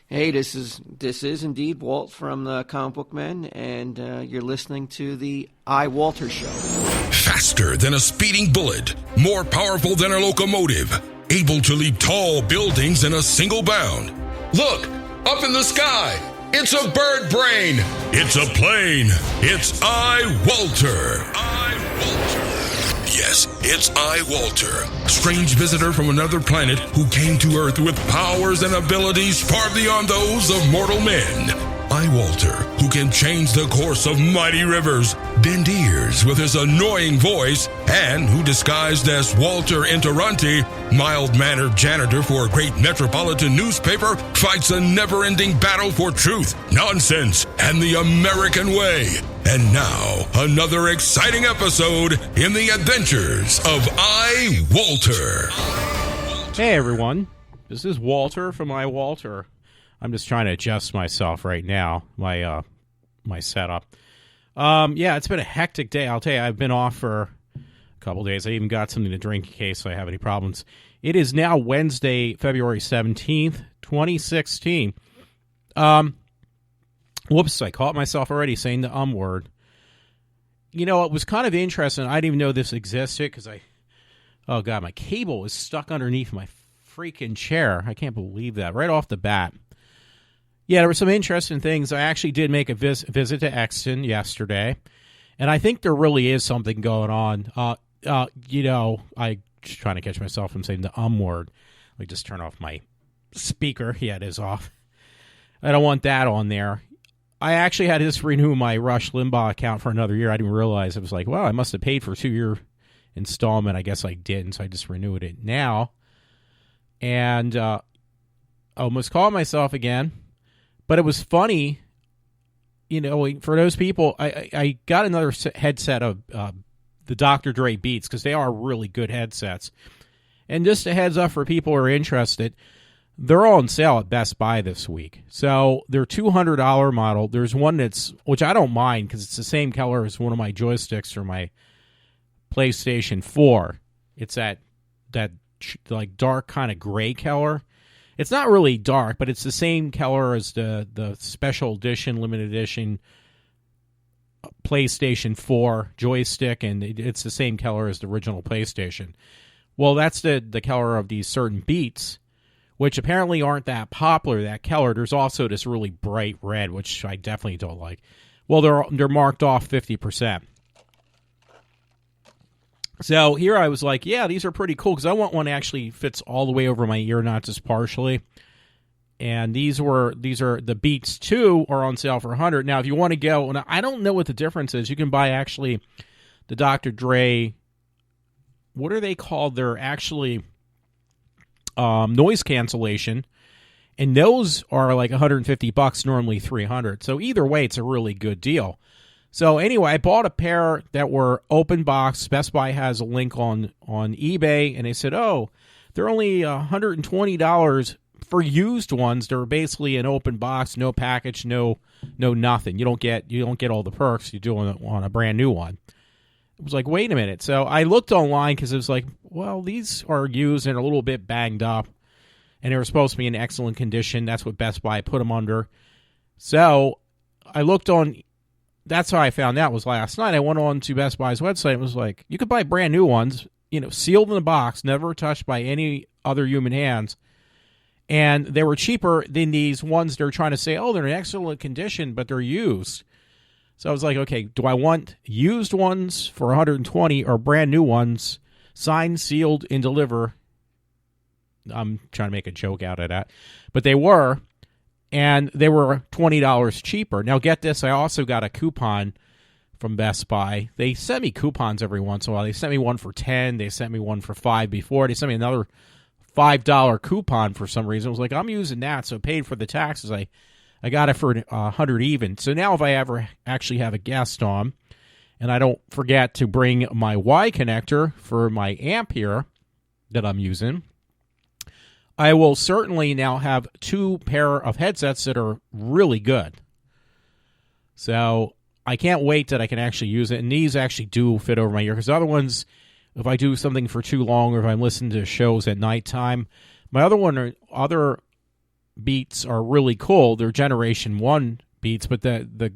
Hey, this is indeed Walt from the Comic Book Men, and you're listening to the iWalter Show. Faster than a speeding bullet, more powerful than a locomotive, able to leap tall buildings in a single bound. Look, up in the sky, it's a bird brain, it's a plane, it's iWalter. Yes, it's iWalter, strange visitor from another planet who came to Earth with powers and abilities far beyond those of mortal men. iWalter, who can change the course of mighty rivers, bend ears with his annoying voice, and who disguised as Walter Interranti, mild-mannered janitor for a great metropolitan newspaper, fights a never-ending battle for truth, nonsense, and the American way. And now, another exciting episode in the adventures of iWalter. Hey everyone, this is Walter from iWalter. I'm just trying to adjust myself right now, my setup. It's been a hectic day. I'll tell you, I've been off for a couple days. I even got something to drink in case I have any problems. It is now Wednesday, February 17th, 2016. Whoops, I caught myself already saying the word. You know, it was kind of interesting. I didn't even know this existed because my cable is stuck underneath my freaking chair. I can't believe that right off the bat. Yeah, there were some interesting things. I actually did make a visit to Exton yesterday, and I think there really is something going on. I just trying to catch myself from saying the word. Let me just turn off my speaker. Yeah, it is off. I don't want that on there. I actually had to just renew my Rush Limbaugh account for another year. I didn't realize. I was like, well, I must have paid for a 2-year installment. I guess I didn't, so I just renewed it now. And I almost called myself again. But it was funny, you know, for those people, I got another headset of the Dr. Dre Beats because they are really good headsets. And just a heads up for people who are interested, they're all on sale at Best Buy this week. So they're $200 model. There's one which I don't mind because it's the same color as one of my joysticks for my PlayStation 4. It's that like dark kind of gray color. It's not really dark, but it's the same color as the special edition, limited edition PlayStation 4 joystick, and it's the same color as the original PlayStation. Well, that's the color of these certain Beats, which apparently aren't that popular, that color. There's also this really bright red, which I definitely don't like. Well, they're marked off 50%. So here I was like, yeah, these are pretty cool because I want one that actually fits all the way over my ear, not just partially. And these are the Beats 2 are on sale for $100. Now, if you want to go, and I don't know what the difference is. You can buy actually the Dr. Dre. What are they called? They're actually noise cancellation, and those are like $150. Normally $300. So either way, it's a really good deal. So anyway, I bought a pair that were open box. Best Buy has a link on eBay, and they said, oh, they're only $120 for used ones. They're basically an open box, no package, no nothing. You don't get all the perks you do on a brand new one. It was like, wait a minute. So I looked online because it was like, well, these are used and a little bit banged up, and they were supposed to be in excellent condition. That's what Best Buy put them under. So I looked on. That's how I found out was last night. I went on to Best Buy's website and was like, you could buy brand new ones, you know, sealed in the box, never touched by any other human hands. And they were cheaper than these ones they're trying to say, oh, they're in excellent condition, but they're used. So I was like, okay, do I want used ones for $120 or brand new ones, signed, sealed, and deliver? I'm trying to make a joke out of that. But they were. And they were $20 cheaper. Now, get this. I also got a coupon from Best Buy. They send me coupons every once in a while. They sent me one for $10. They sent me one for $5 before. They sent me another $5 coupon for some reason. I was like, I'm using that, so paid for the taxes. I got it for $100 even. So now if I ever actually have a guest on, and I don't forget to bring my Y connector for my amp here that I'm using, I will certainly now have 2 pair of headsets that are really good. So I can't wait that I can actually use it. And these actually do fit over my ear. Because the other ones, if I do something for too long or if I'm listening to shows at nighttime, my other Beats are really cool. They're Generation 1 Beats, but the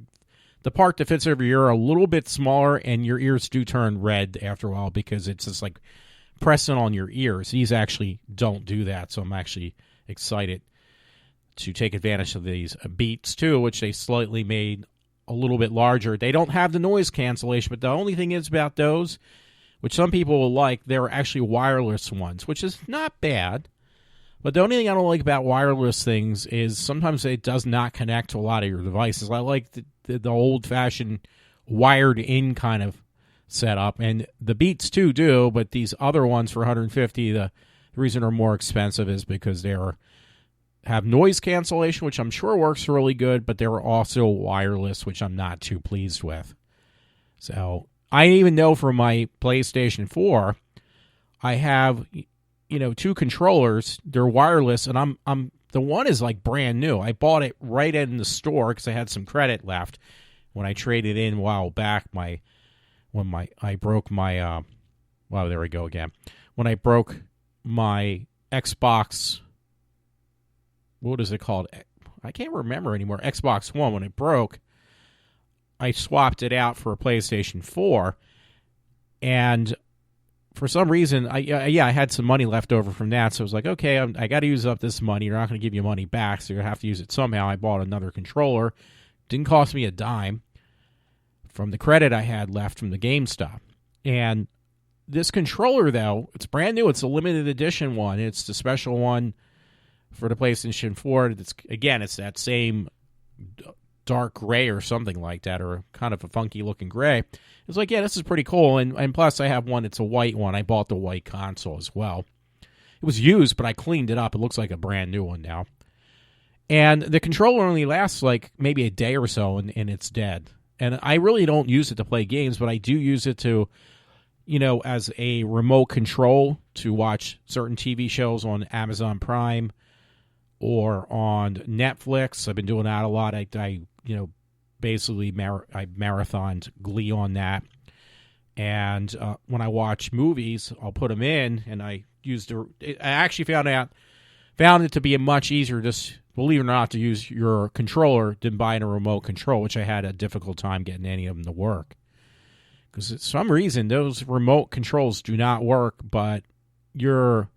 part that fits over your ear are a little bit smaller, and your ears do turn red after a while because it's just like pressing on your ears. These actually don't do that, so I'm actually excited to take advantage of these Beats too, which they slightly made a little bit larger. They don't have the noise cancellation, but the only thing is about those, which some people will like, they're actually wireless ones, which is not bad. But the only thing I don't like about wireless things is sometimes it does not connect to a lot of your devices. I like the old-fashioned wired-in kind of setup, and the Beats too do, but these other ones for $150, the reason they're more expensive is because they have noise cancellation, which I'm sure works really good, but they're also wireless, which I'm not too pleased with. So I even know for my PlayStation 4, I have 2 controllers. They're wireless, and I'm the one is like brand new. I bought it right in the store because I had some credit left when I traded in a while back. I broke my there we go again. When I broke my Xbox, what is it called? I can't remember anymore. Xbox One. When it broke, I swapped it out for a PlayStation 4, and for some reason, I had some money left over from that, so I was like, okay, I got to use up this money. You're not going to give you money back, so you're going to have to use it somehow. I bought another controller. Didn't cost me a dime from the credit I had left from the GameStop. And this controller, though, it's brand new. It's a limited edition one. It's the special one for the PlayStation 4. It's that same dark gray or something like that, or kind of a funky-looking gray. It's like, yeah, this is pretty cool. And plus, I have one. It's a white one. I bought the white console as well. It was used, but I cleaned it up. It looks like a brand new one now. And the controller only lasts like maybe a day or so, and it's dead. And I really don't use it to play games, but I do use it to, as a remote control to watch certain TV shows on Amazon Prime or on Netflix. I've been doing that a lot. I basically I marathoned Glee on that. And when I watch movies, I'll put them in, and I actually found it to be much easier, just believe it or not, to use your controller than buying a remote control, which I had a difficult time getting any of them to work. Because for some reason, those remote controls do not work, but your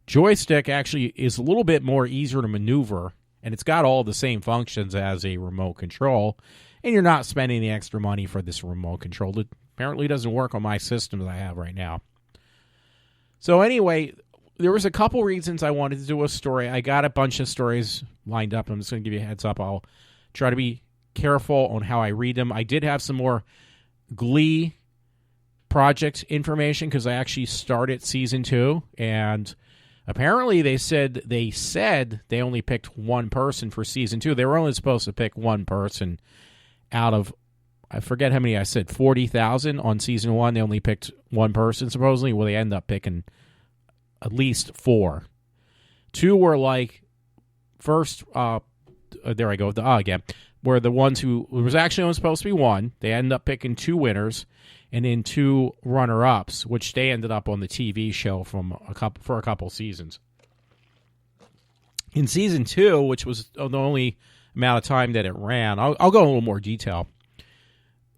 joystick actually is a little bit more easier to maneuver, and it's got all the same functions as a remote control, and you're not spending the extra money for this remote control. It apparently doesn't work on my system that I have right now. So anyway, there was a couple reasons I wanted to do a story. I got a bunch of stories lined up. I'm just going to give you a heads up. I'll try to be careful on how I read them. I did have some more Glee project information because I actually started season 2, and apparently they said they only picked one person for season 2. They were only supposed to pick one person out of, I forget how many I said, 40,000 on season 1. They only picked one person supposedly. Well, they ended up picking at least 4. 2 were like first. There I go. Again, were the ones who was actually only supposed to be one. They ended up picking 2 winners, and then 2 runner-ups, which they ended up on the TV show for a couple seasons. In season 2, which was the only amount of time that it ran, I'll go in a little more detail,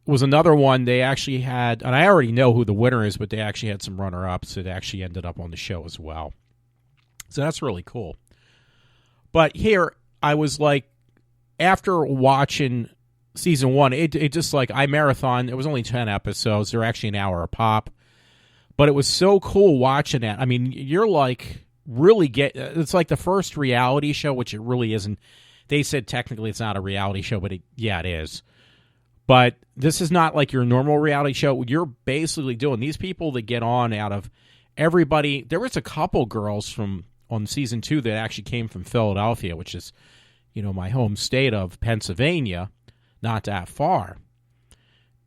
was another one they actually had, and I already know who the winner is, but they actually had some runner-ups that actually ended up on the show as well. So that's really cool. But here, I was like, after watching season 1, it just like, I marathon. It was only 10 episodes. They're actually an hour a pop. But it was so cool watching that. I mean, you're like, really it's like the first reality show, which it really isn't. They said technically it's not a reality show, but it is. But this is not like your normal reality show. You're basically doing these people that get on out of everybody. There was a couple girls on season 2 that actually came from Philadelphia, which is, my home state of Pennsylvania, not that far.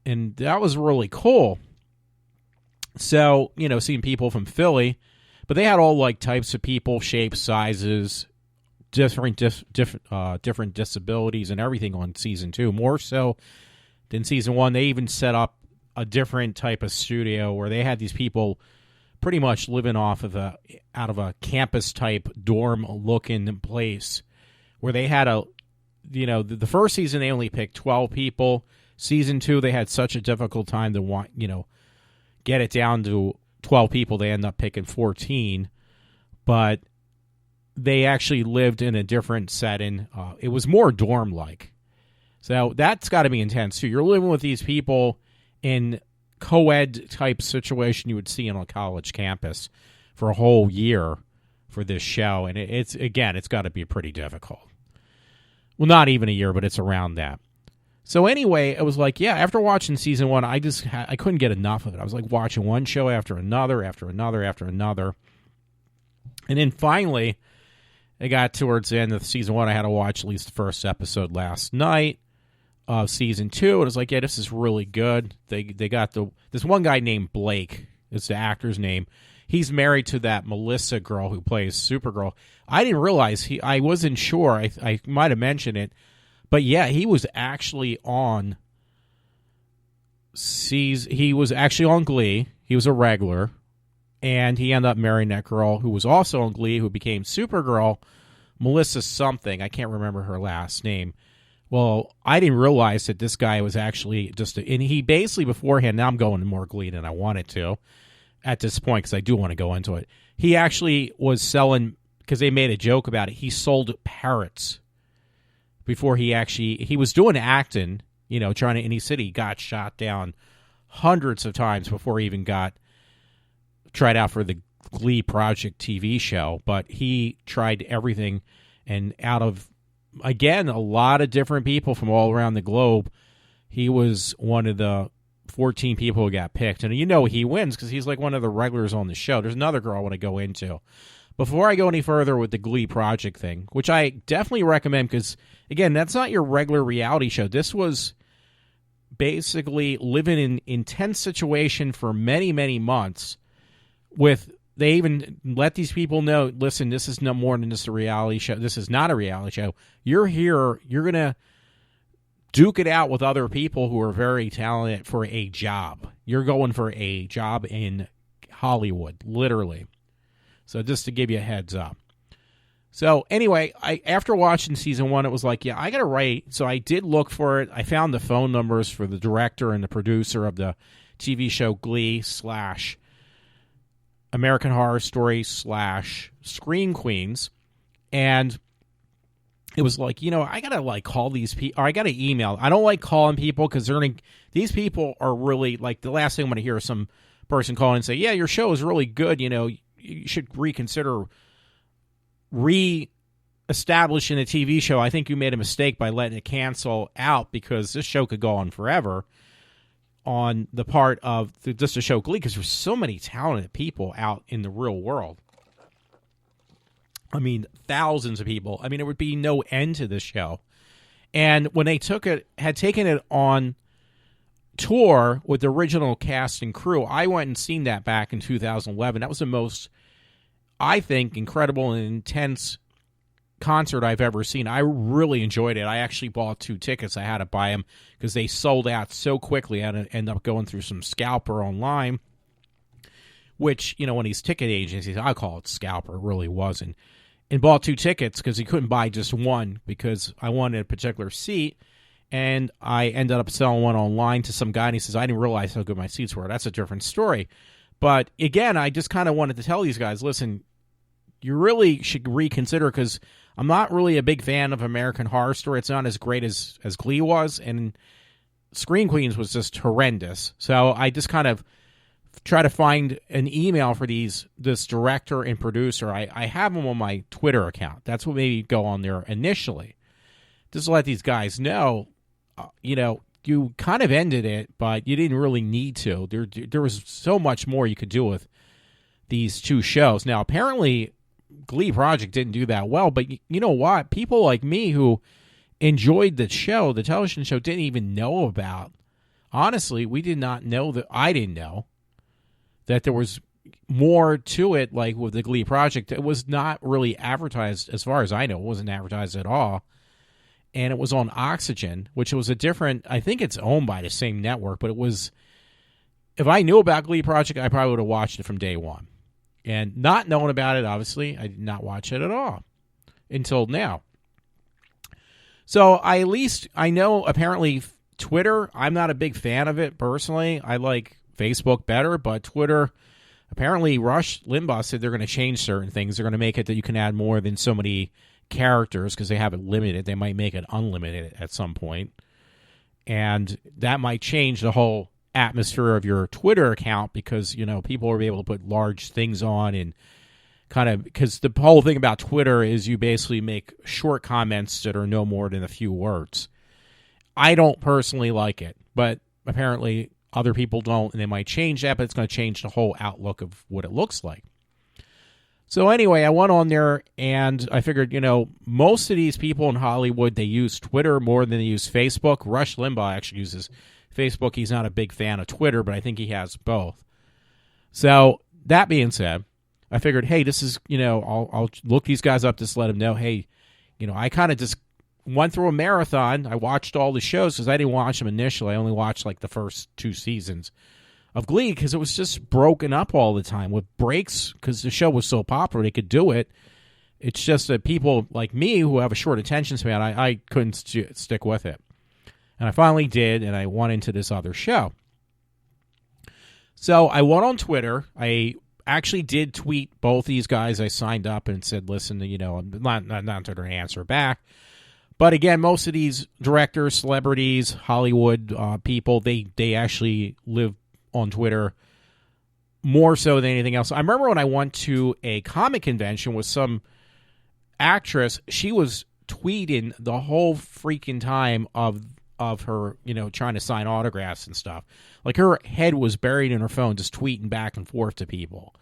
And that was really cool. So, seeing people from Philly, but they had all like types of people, shapes, sizes, different disabilities and everything on season 2, more so than season 1. They even set up a different type of studio where they had these people pretty much living out of a campus type dorm looking place where they had the first season they only picked 12 people. Season 2 they had such a difficult time to get it down to 12 people. They end up picking 14, but they actually lived in a different setting. It was more dorm-like. So that's got to be intense, too. You're living with these people in co-ed type situation you would see on a college campus for a whole year for this show. And it's got to be pretty difficult. Well, not even a year, but it's around that. So anyway, it was like, yeah, after watching season 1, I couldn't get enough of it. I was like watching one show after another, after another, after another. And then finally, it got towards the end of season 1. I had to watch at least the first episode last night of season 2. And it was like, yeah, this is really good. They got this one guy named Blake. It's the actor's name. He's married to that Melissa girl who plays Supergirl. I didn't realize I wasn't sure. I might have mentioned it. But yeah, he was actually on Glee. He was a regular. And he ended up marrying that girl who was also on Glee, who became Supergirl, Melissa something. I can't remember her last name. Well, I didn't realize that this guy was actually and he basically beforehand, now I'm going to more Glee than I wanted to at this point because I do want to go into it. He actually was selling, because they made a joke about it, he sold parrots before he was doing acting, trying to, and he said he got shot down hundreds of times before he even got tried out for the Glee Project TV show. But he tried everything, and out of, again, a lot of different people from all around the globe, he was one of the 14 people who got picked. And he wins because he's like one of the regulars on the show. There's another girl I want to go into. Before I go any further with the Glee Project thing, which I definitely recommend because, again, that's not your regular reality show. This was basically living in an intense situation for many, many months. They even let these people know, listen, this is no more than just a reality show. This is not a reality show. You're here. You're going to duke it out with other people who are very talented for a job. You're going for a job in Hollywood, literally. So just to give you a heads up. So anyway, after watching season 1, it was like, yeah, I got to write. So I did look for it. I found the phone numbers for the director and the producer of the TV show Glee / American Horror Story / Scream Queens. And it was like, I got to call these people, or I got to email. I don't like calling people because these people are really, like, the last thing I'm going to hear is some person calling and say, yeah, your show is really good. You should reconsider re-establishing a TV show. I think you made a mistake by letting it cancel out because this show could go on forever on the part of just the show Glee, because there's so many talented people out in the real world. I mean, thousands of people. I mean, there would be no end to this show. And when they had taken it on tour with the original cast and crew, I went and seen that back in 2011. That was the most, I think, incredible and intense concert I've ever seen. I really enjoyed it. I actually bought 2 tickets. I had to buy them because they sold out so quickly. I had to end up going through some scalper online, which, when these ticket agencies, I call it scalper, it really wasn't, and bought 2 tickets because he couldn't buy just one because I wanted a particular seat. And I ended up selling one online to some guy, and he says, I didn't realize how good my seats were. That's a different story. But again, I just kind of wanted to tell these guys, listen, you really should reconsider, because I'm not really a big fan of American Horror Story. It's not as great as Glee was, and Scream Queens was just horrendous. So I just kind of try to find an email for this director and producer. I have them on my Twitter account. That's what made me go on there initially. Just to let these guys know, you kind of ended it, but you didn't really need to. There was so much more you could do with these 2 shows. Now, apparently, Glee Project didn't do that well, but you know what? People like me who enjoyed the show, the television show, didn't even know about. Honestly, we did not know that. I didn't know that there was more to it, like with the Glee Project. It was not really advertised, as far as I know. It wasn't advertised at all. And it was on Oxygen, which was a different, I think it's owned by the same network, but it was, if I knew about Glee Project, I probably would have watched it from day one. And not knowing about it, obviously, I did not watch it at all until now. So I know apparently Twitter, I'm not a big fan of it personally. I like Facebook better, but Twitter, apparently Rush Limbaugh said they're going to change certain things. They're going to make it that you can add more than so many characters because they have it limited. They might make it unlimited at some point. And that might change the whole atmosphere of your Twitter account because, people will be able to put large things on and kind of, because the whole thing about Twitter is you basically make short comments that are no more than a few words. I don't personally like it, but apparently other people don't, and they might change that, but it's going to change the whole outlook of what it looks like. So anyway, I went on there, and I figured, most of these people in Hollywood, they use Twitter more than they use Facebook. Rush Limbaugh actually uses Facebook. He's not a big fan of Twitter, but I think he has both. So that being said, I figured, hey, this is, I'll look these guys up, just let them know, hey, I kind of just went through a marathon. I watched all the shows because I didn't watch them initially. I only watched like the first 2 seasons of Glee because it was just broken up all the time with breaks because the show was so popular they could do it. It's just that people like me who have a short attention span, I couldn't stick with it. And I finally did, and I went into this other show. So I went on Twitter. I actually did tweet both these guys. I signed up and said, listen, I'm not going to answer back. But again, most of these directors, celebrities, Hollywood people, they actually live on Twitter more so than anything else. I remember when I went to a comic convention with some actress, she was tweeting the whole freaking time of her, trying to sign autographs and stuff. Like her head was buried in her phone, just tweeting back and forth to people.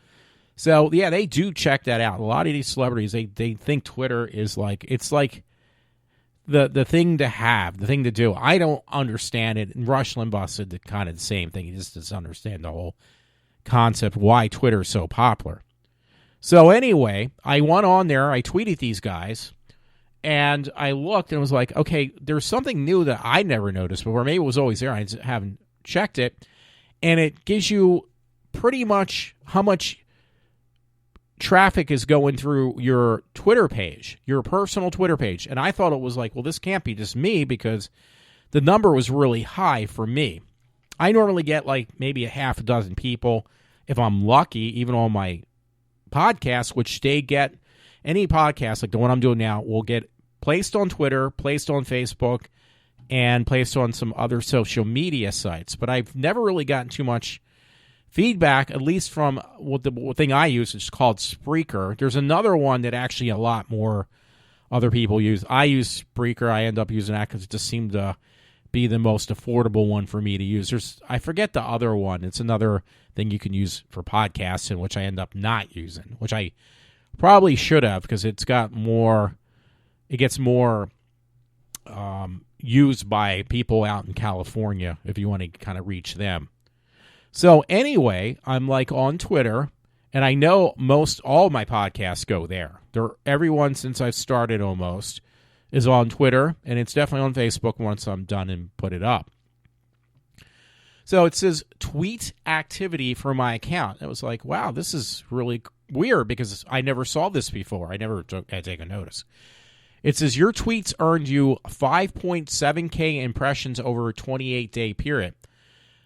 So yeah, they do check that out. A lot of these celebrities, they think Twitter is like, it's like the thing to have, the thing to do. I don't understand it. And Rush Limbaugh said the kind of the same thing. He just doesn't understand the whole concept, why Twitter is so popular. So anyway, I went on there, I tweeted these guys, and I looked and was like, okay, there's something new that I never noticed before. Maybe it was always there. I just haven't checked it. And it gives you pretty much how much traffic is going through your Twitter page, your personal Twitter page. And I thought it was like, well, this can't be just me because the number was really high for me. I normally get like maybe a half a dozen people if I'm lucky, even on my podcast, which they get. Any podcast like the one I'm doing now will get placed on Twitter, placed on Facebook, and placed on some other social media sites. But I've never really gotten too much feedback, at least from what the thing I use is called Spreaker. There's another one that actually a lot more other people use. I use Spreaker. I end up using that because it just seemed to be the most affordable one for me to use. I forget the other one. It's another thing you can use for podcasts, and which I end up not using, which I probably should have because it gets more used by people out in California if you want to kind of reach them. So anyway, I'm like on Twitter, and I know all my podcasts go there. Everyone since I've started almost is on Twitter, and it's definitely on Facebook once I'm done and put it up. So it says tweet activity for my account. It was like, wow, this is really weird because I never saw this before. I never had taken notice. It says your tweets earned you 5.7K impressions over a 28-day period.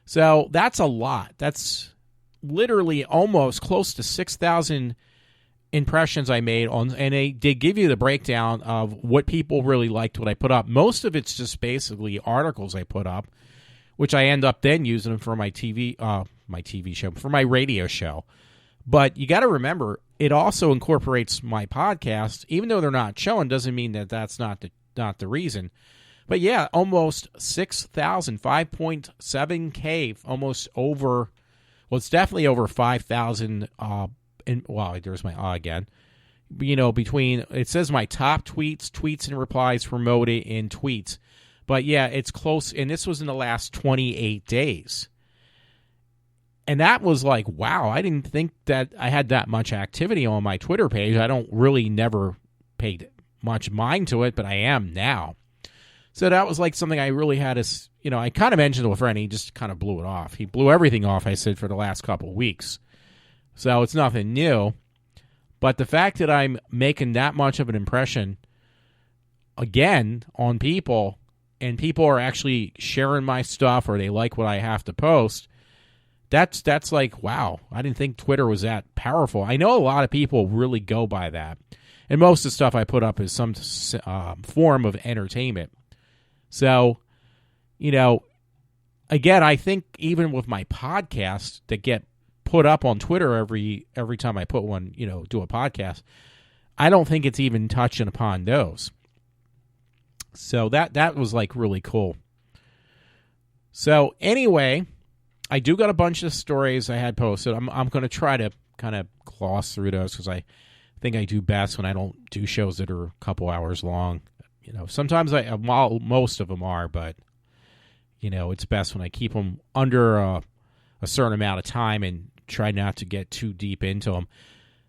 So that's a lot. That's literally almost close to 6,000 impressions I made on, and they did give you the breakdown of what people really liked what I put up. Most of it's just basically articles I put up, which I end up then using them for my TV show, for my radio show. But you got to remember, it also incorporates my podcast. Even though they're not showing, doesn't mean that that's not the reason. But yeah, almost 6,000, 5.7K, almost over. Well, it's definitely over 5,000. There's my again. Between, it says my top tweets and replies promoted in tweets. But yeah, it's close, and this was in the last 28 days. And that was like, wow, I didn't think that I had that much activity on my Twitter page. I don't really never paid much mind to it, but I am now. So that was like something I really had to, I kind of mentioned to a friend. He just kind of blew it off. He blew everything off, I said, for the last couple of weeks. So it's nothing new. But the fact that I'm making that much of an impression again on people, and people are actually sharing my stuff or they like what I have to post, that's like, wow, I didn't think Twitter was that powerful. I know a lot of people really go by that. And most of the stuff I put up is some form of entertainment. So, again, I think even with my podcasts that get put up on Twitter every time I put one, do a podcast, I don't think it's even touching upon those. So that was like really cool. So anyway, I do got a bunch of stories I had posted. I'm going to try to kind of gloss through those because I think I do best when I don't do shows that are a couple hours long. Sometimes most of them are, but it's best when I keep them under a certain amount of time and try not to get too deep into them.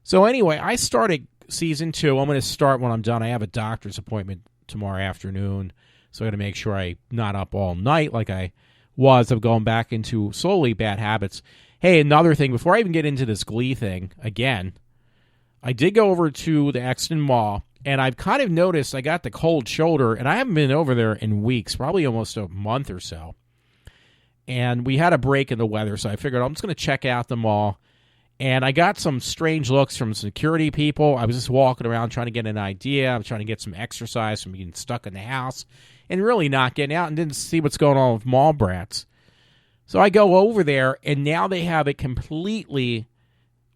So anyway, I started season 2. I'm going to start when I'm done. I have a doctor's appointment tomorrow afternoon, so I got to make sure I'm not up all night like I was. I'm going back into slowly bad habits. Hey, another thing, before I even get into this Glee thing again, I did go over to the Exton Mall, and I've kind of noticed I got the cold shoulder, and I haven't been over there in weeks, probably almost a month or so. And we had a break in the weather, so I figured I'm just going to check out the mall. And I got some strange looks from security people. I was just walking around trying to get an idea. I was trying to get some exercise from being stuck in the house and really not getting out and didn't see what's going on with mall brats. So I go over there, and now they have it completely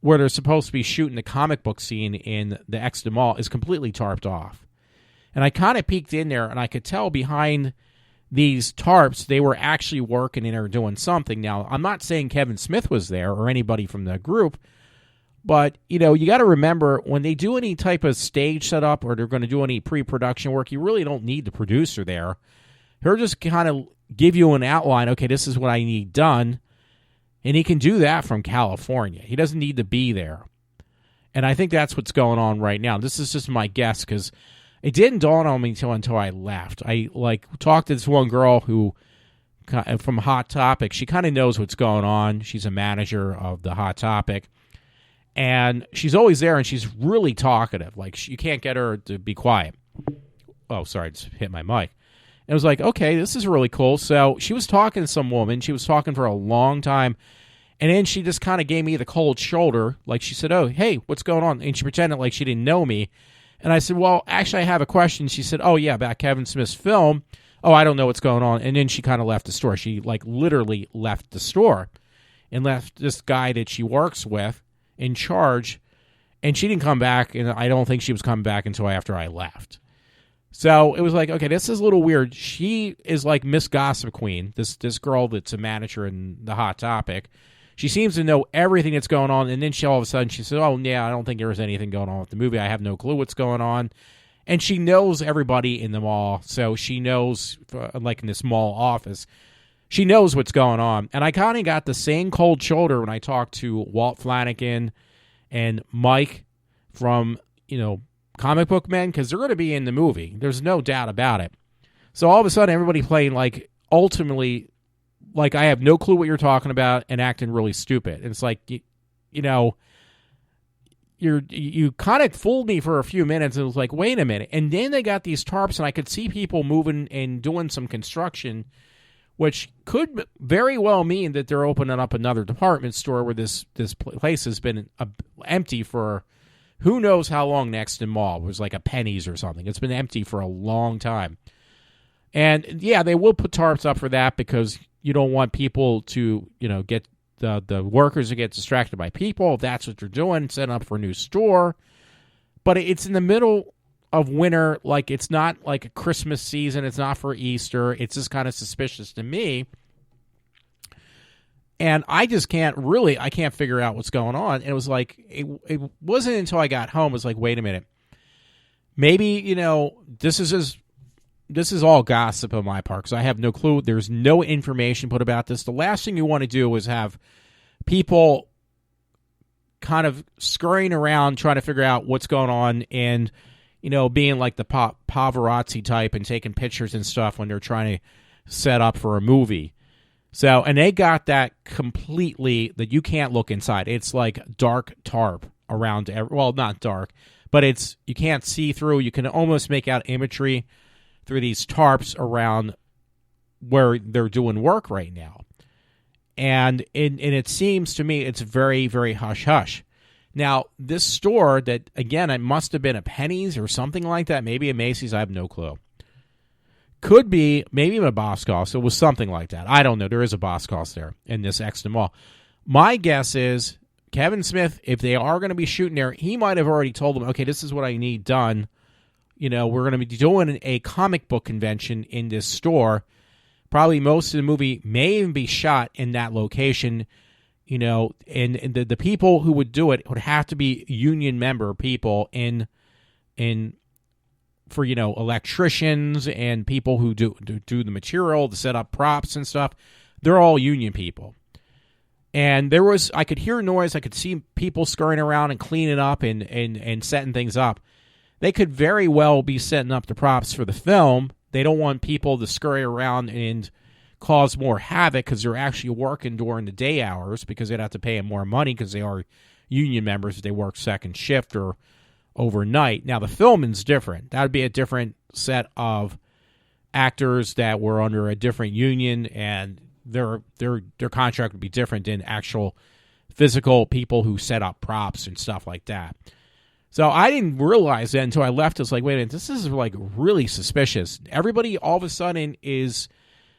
where they're supposed to be shooting the comic book scene in the Exton Mall is completely tarped off. And I kind of peeked in there, and I could tell behind these tarps, they were actually working and they were doing something. Now, I'm not saying Kevin Smith was there or anybody from the group, but, you got to remember, when they do any type of stage setup or they're going to do any pre-production work, you really don't need the producer there. He'll just kind of give you an outline, okay, this is what I need done, and he can do that from California. He doesn't need to be there. And I think that's what's going on right now. This is just my guess, because it didn't dawn on me until I left. I talked to this one girl who, from Hot Topic, she kind of knows what's going on. She's a manager of the Hot Topic, and she's always there, and she's really talkative. You can't get her to be quiet. Oh, sorry, I just hit my mic. And it was like, okay, this is really cool. So she was talking to some woman. She was talking for a long time, and then she just kind of gave me the cold shoulder. She said, oh, hey, what's going on? And she pretended like she didn't know me. And I said, well, actually, I have a question. She said, oh, yeah, about Kevin Smith's film. Oh, I don't know what's going on. And then she kind of left the store. She, literally left the store and left this guy that she works with in charge. And she didn't come back, and I don't think she was coming back until after I left. So it was like, okay, this is a little weird. She is like Miss Gossip Queen, this girl that's a manager in the Hot Topic. She seems to know everything that's going on, and then all of a sudden she said, oh, yeah, I don't think there was anything going on with the movie. I have no clue what's going on. And she knows everybody in the mall, so she knows, in this mall office, she knows what's going on. And I kind of got the same cold shoulder when I talked to Walt Flanagan and Mike from, Comic Book Men, because they're going to be in the movie. There's no doubt about it. So all of a sudden, everybody playing, ultimately, I have no clue what you're talking about and acting really stupid. And it's like, you kind of fooled me for a few minutes. And it was like, wait a minute. And then they got these tarps, and I could see people moving and doing some construction, which could very well mean that they're opening up another department store where this place has been empty for who knows how long. Next in Mall was like a Penny's or something. It's been empty for a long time. And, yeah, they will put tarps up for that because you don't want people to, get the workers to get distracted by people. If that's what they're doing, setting up for a new store. But it's in the middle of winter. It's not like a Christmas season. It's not for Easter. It's just kind of suspicious to me. And I just can't figure out what's going on. And it was like, it wasn't until I got home. It was like, wait a minute. Maybe, this is all gossip on my part because I have no clue. There's no information put about this. The last thing you want to do is have people kind of scurrying around trying to figure out what's going on and, being like the paparazzi type and taking pictures and stuff when they're trying to set up for a movie. So, and they got that completely that you can't look inside. It's like dark tarp around, well, not dark, but you can't see through. You can almost make out imagery through these tarps around where they're doing work right now. And it seems to me it's very, very hush-hush. Now, this store that, again, it must have been a Penny's or something like that, maybe a Macy's, I have no clue. Could be, maybe even a Boscov's. It was something like that. I don't know. There is a Boscov's there in this Exton Mall. My guess is Kevin Smith, if they are going to be shooting there, he might have already told them, okay, this is what I need done. You know, we're going to be doing a comic book convention in this store. Probably most of the movie may even be shot in that location, you know, and the people who would do it would have to be union member people for, you know, electricians and people who do the material, to set up props and stuff. They're all union people. And I could hear noise, I could see people scurrying around and cleaning up and setting things up. They could very well be setting up the props for the film. They don't want people to scurry around and cause more havoc because they're actually working during the day hours, because they'd have to pay them more money because they are union members if they work second shift or overnight. Now, the filming's different. That would be a different set of actors that were under a different union, and their contract would be different than actual physical people who set up props and stuff like that. So I didn't realize that until I left. It's like, wait a minute, this is like really suspicious. Everybody all of a sudden is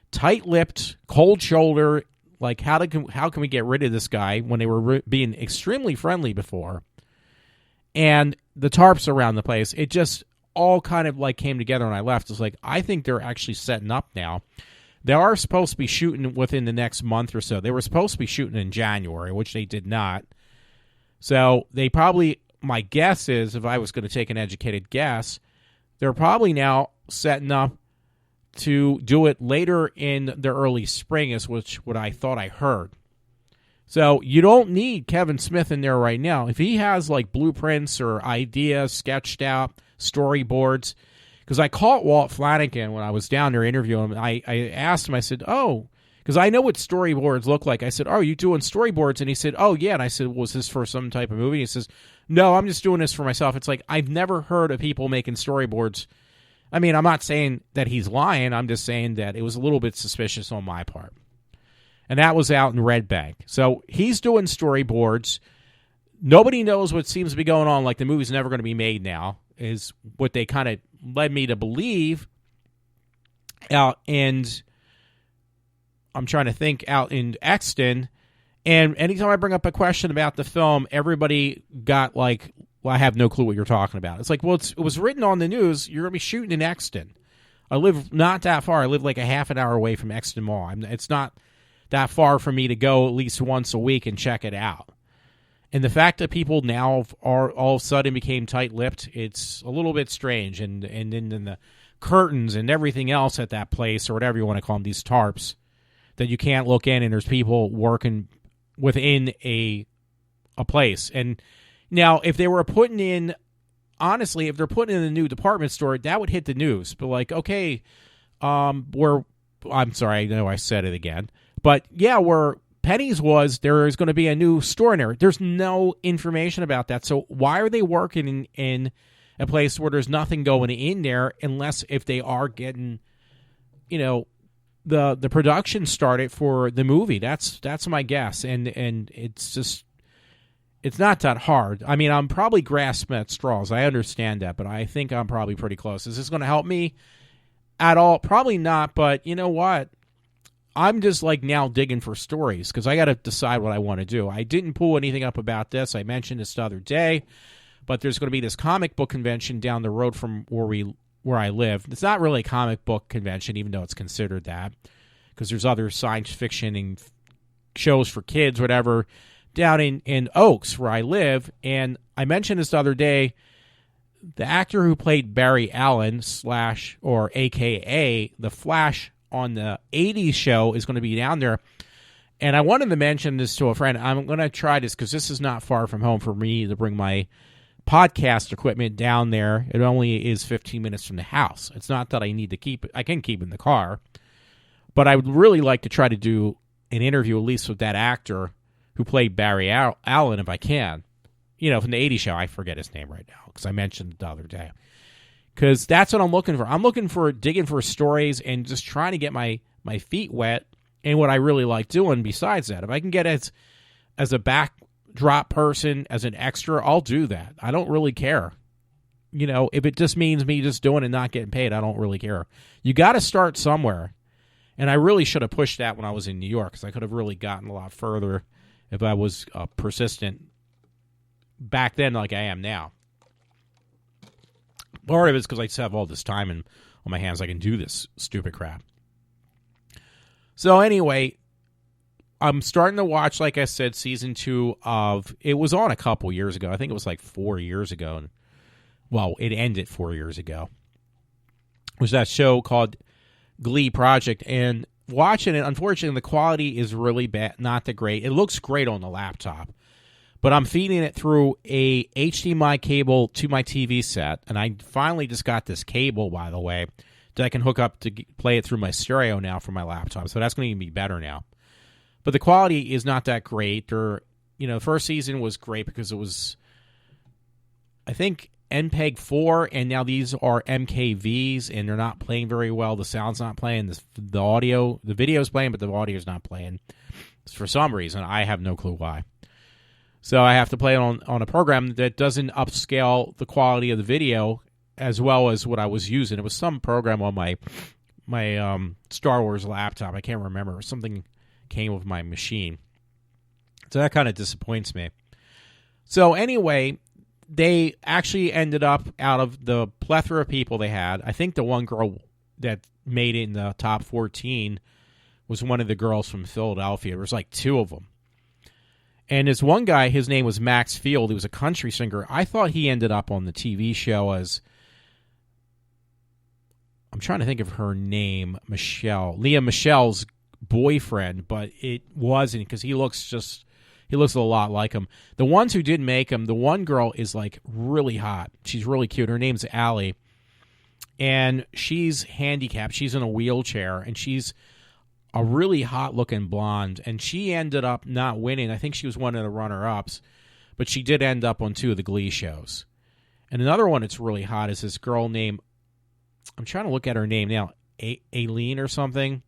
tight-lipped, cold shoulder. Like, how can we get rid of this guy when they were being extremely friendly before? And the tarps around the place, it just all kind of like came together when I left. It's like, I think they're actually setting up now. They are supposed to be shooting within the next month or so. They were supposed to be shooting in January, which they did not. So they probably, my guess is, if I was going to take an educated guess, they're probably now setting up to do it later in the early spring, is what I thought I heard. So you don't need Kevin Smith in there right now. If he has like blueprints or ideas sketched out, storyboards, because I caught Walt Flanagan when I was down there interviewing him. I asked him, I said, oh, because I know what storyboards look like. I said, oh, are you doing storyboards? And he said, oh, yeah. And I said, was this for some type of movie? And he says, no, I'm just doing this for myself. It's like, I've never heard of people making storyboards. I mean, I'm not saying that he's lying. I'm just saying that it was a little bit suspicious on my part. And that was out in Red Bank. So he's doing storyboards. Nobody knows what seems to be going on. Like, the movie's never going to be made now, is what they kind of led me to believe. And I'm trying to think, out in Exton. And anytime I bring up a question about the film, everybody got like, well, I have no clue what you're talking about. It's like, well, it was written on the news. You're going to be shooting in Exton. I live not that far. I live like a half an hour away from Exton Mall. It's not that far for me to go at least once a week and check it out. And the fact that people now are all of a sudden became tight-lipped, it's a little bit strange. And then the curtains and everything else at that place, or whatever you want to call them, these tarps, that you can't look in, and there's people working within a place. And now, if they were putting in, honestly, if they're putting in a new department store, that would hit the news. But like, okay, I'm sorry, I know I said it again. But yeah, where Penny's was, there is going to be a new store in there. There's no information about that. So why are they working in a place where there's nothing going in there, unless if they are getting, you know, the production started for the movie? That's my guess. And it's just, it's not that hard. I mean, I'm probably grasping at straws. I understand that, but I think I'm probably pretty close. Is this going to help me at all? Probably not, but you know what? I'm just like now digging for stories, because I got to decide what I want to do. I didn't pull anything up about this. I mentioned this the other day, but there's going to be this comic book convention down the road from where I live. It's not really a comic book convention, even though it's considered that, because there's other science fiction and shows for kids, whatever, down in Oaks, where I live. And I mentioned this the other day. The actor who played Barry Allen / or AKA the Flash on the 80s show is going to be down there. And I wanted to mention this to a friend. I'm going to try this, because this is not far from home for me to bring my podcast equipment down there. It only is 15 minutes from the house. It's not that I need to keep it. I can keep it in the car. But I would really like to try to do an interview, at least with that actor who played Barry Allen, if I can. from the 80s show. I forget his name right now because I mentioned it the other day. Because that's what I'm looking for. I'm looking for digging for stories and just trying to get my feet wet. And what I really like doing besides that, if I can get as a backdrop person, as an extra, I'll do that. I don't really care. If it just means me just doing it and not getting paid, I don't really care. You got to start somewhere. And I really should have pushed that when I was in New York, because I could have really gotten a lot further if I was persistent back then like I am now. Part of it is because I just have all this time on my hands. I can do this stupid crap. So anyway, I'm starting to watch, like I said, season 2 of... It was on a couple years ago. I think it was like 4 years ago. Well, it ended 4 years ago. It was that show called Glee Project, and watching it, unfortunately, the quality is really bad, not that great. It looks great on the laptop, but I'm feeding it through a HDMI cable to my TV set, and I finally just got this cable, by the way, that I can hook up to play it through my stereo now for my laptop, so that's going to be better now. But the quality is not that great. The first season was great because it was, I think, MPEG 4, and now these are MKVs, and they're not playing very well. The sound's not playing. The audio, the video's playing, but the audio's not playing. For some reason, I have no clue why. So I have to play it on a program that doesn't upscale the quality of the video as well as what I was using. It was some program on my Star Wars laptop. I can't remember. Something came with my machine. So that kind of disappoints me. So anyway, they actually ended up, out of the plethora of people they had, I think the one girl that made it in the top 14 was one of the girls from Philadelphia. There was like 2 of them. And this one guy, his name was Max Field. He was a country singer. I thought he ended up on the TV show as... I'm trying to think of her name, Michelle. Leah Michelle's boyfriend, but it wasn't, because he looks a lot like him. The ones who did make him, the one girl is like really hot. She's really cute. Her name's Allie, and she's handicapped. She's in a wheelchair, and she's a really hot-looking blonde, and she ended up not winning. I think she was one of the runner-ups, but she did end up on 2 of the Glee shows. And another one that's really hot is this girl named, I'm trying to look at her name now, Aileen or something,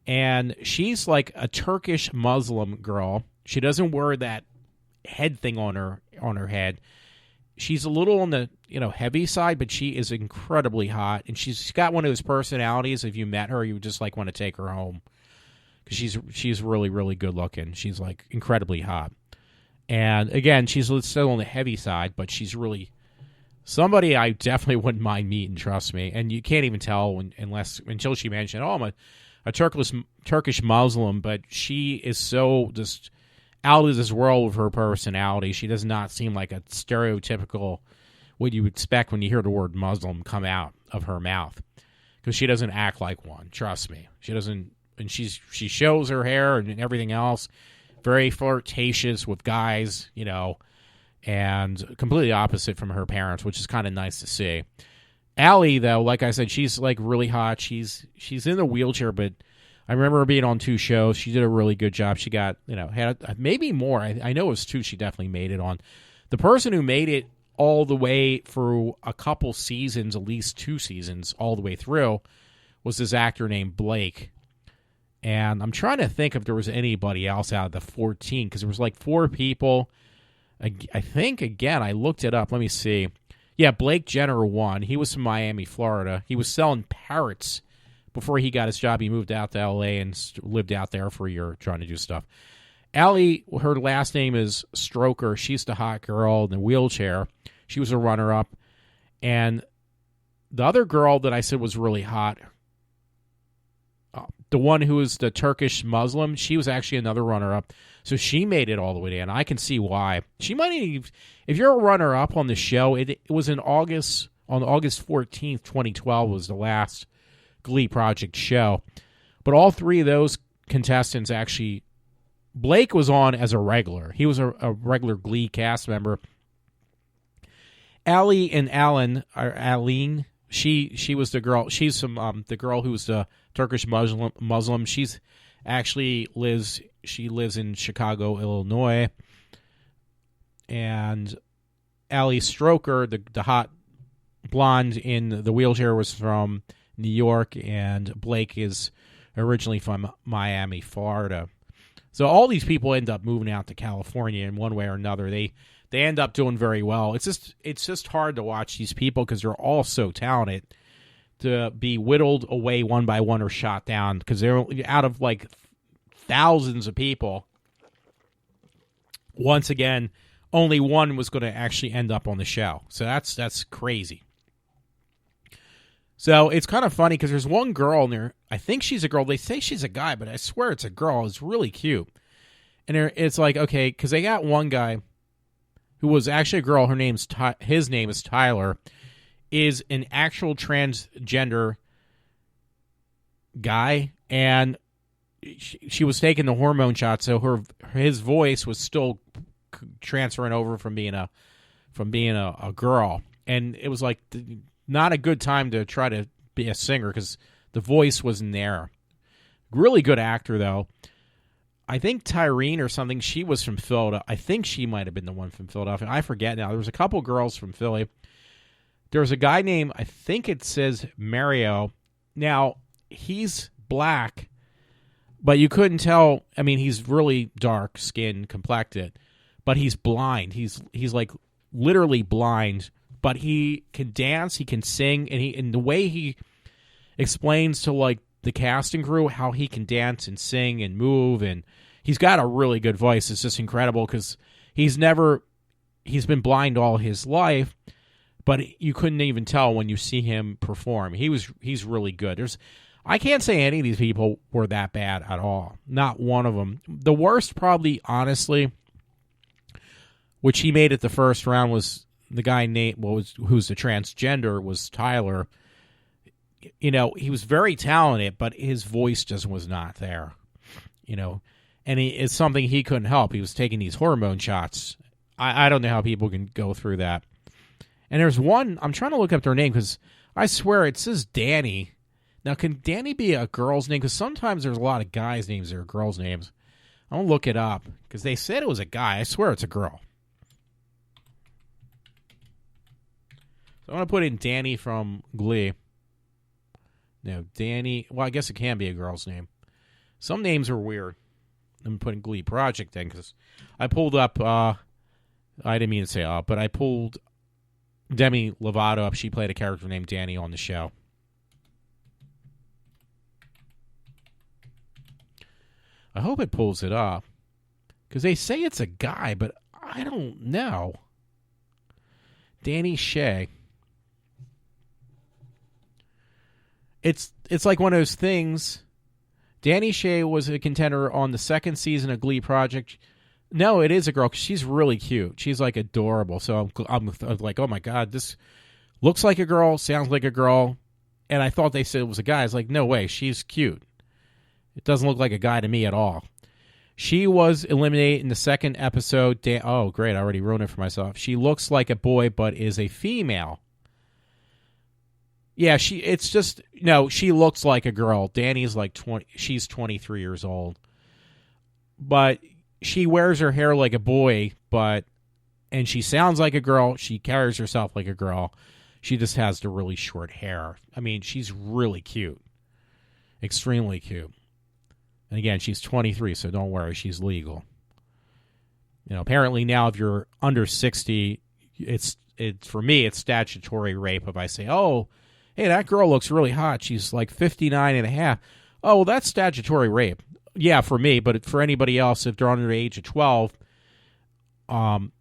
and she's like a Turkish Muslim girl. She doesn't wear that head thing on her head. She's a little on the heavy side, but she is incredibly hot, and she's got one of those personalities. If you met her, you would just like want to take her home, because she's really, really good looking. She's like incredibly hot, and again, she's still on the heavy side, but she's really somebody I definitely wouldn't mind meeting. Trust me. And you can't even tell until she mentioned, "Oh, I'm a Turkish Muslim," but she is so just out of this world with her personality. She does not seem like a stereotypical what you expect when you hear the word Muslim come out of her mouth, because she doesn't act like one. Trust me, she doesn't. And she shows her hair and everything else, very flirtatious with guys, and completely opposite from her parents, which is kind of nice to see. Allie, though, like I said, she's like really hot. She's in a wheelchair, but I remember her being on 2 shows. She did a really good job. She got, had maybe more. I know it was 2 she definitely made it on. The person who made it all the way through a couple seasons, at least 2 seasons, all the way through, was this actor named Blake. And I'm trying to think if there was anybody else out of the 14, because there was like 4 people. I think, again, I looked it up. Let me see. Yeah, Blake Jenner won. He was from Miami, Florida. He was selling parrots before he got his job. He moved out to L.A. and lived out there for a year trying to do stuff. Allie, her last name is Stroker. She's the hot girl in the wheelchair. She was a runner-up. And the other girl that I said was really hot, the one who is the Turkish Muslim, she was actually another runner-up. So she made it all the way down. I can see why. She might even, if you're a runner-up on the show, it was on August 14th, 2012 was the last Glee Project show. But all 3 of those contestants actually, Blake was on as a regular. He was a regular Glee cast member. Allie and Aline, she was the girl. She's from the girl who's the Turkish Muslim. She's actually lives in Chicago, Illinois. And Ali Stroker, the hot blonde in the wheelchair, was from New York, and Blake is originally from Miami, Florida. So all these people end up moving out to California in one way or another. They end up doing very well. It's just hard to watch these people because they're all so talented to be whittled away one by one or shot down because they're out of like thousands of people. Once again, only one was going to actually end up on the show. So that's crazy. So it's kind of funny because there's one girl in there. I think she's a girl. They say she's a guy, but I swear it's a girl. It's really cute. And it's like, okay, because they got one guy who was actually a girl. His name is Tyler, is an actual transgender guy, and she was taking the hormone shot, so his voice was still transferring over from being a girl, and it was like not a good time to try to be a singer because the voice wasn't there. Really good actor though. I think Tyrene or something. She was from Philadelphia. I think she might have been the one from Philadelphia. I forget now. There was a couple girls from Philly. There was a guy named, I think it says Mario. Now he's black, but you couldn't tell. I mean, he's really dark skin complected, but he's blind. He's like literally blind, but he can dance, he can sing, and the way he explains to like the casting crew how he can dance and sing and move, and he's got a really good voice. It's just incredible because he's been blind all his life, but you couldn't even tell when you see him perform. He's really good. I can't say any of these people were that bad at all. Not one of them. The worst, probably, honestly, which he made it the first round, was the guy who's the transgender, was Tyler. You know, he was very talented, but his voice just was not there. You know, and it's something he couldn't help. He was taking these hormone shots. I don't know how people can go through that. And there's one, I'm trying to look up their name because I swear it says Danny. Now, can Danny be a girl's name? Because sometimes there's a lot of guys' names that are girls' names. I'm going to look it up because they said it was a guy. I swear it's a girl. So I'm going to put in Danny from Glee. No, Danny. Well, I guess it can be a girl's name. Some names are weird. I'm putting Glee Project in because I pulled up, I didn't mean to say but I pulled Demi Lovato up. She played a character named Danny on the show. I hope it pulls it up because they say it's a guy, but I don't know. Danny Shea. It's like one of those things. Danny Shea was a contender on the second season of Glee Project. No, it is a girl. She's really cute. She's like adorable. So I'm like, oh my God, this looks like a girl, sounds like a girl. And I thought they said it was a guy. I was like, no way, she's cute. It doesn't look like a guy to me at all. She was eliminated in the second episode. Oh, great. I already ruined it for myself. She looks like a boy, but is a female. Yeah, she looks like a girl. Danny's like 20. She's 23 years old. But she wears her hair like a boy, and she sounds like a girl. She carries herself like a girl. She just has the really short hair. I mean, she's really cute. Extremely cute. And again, she's 23, so don't worry, she's legal. You know, apparently now if you're under 60, for me, it's statutory rape if I say, oh, hey, that girl looks really hot. She's like 59 and a half. Oh, well, that's statutory rape. Yeah, for me, but for anybody else, if they're under the age of 12, well,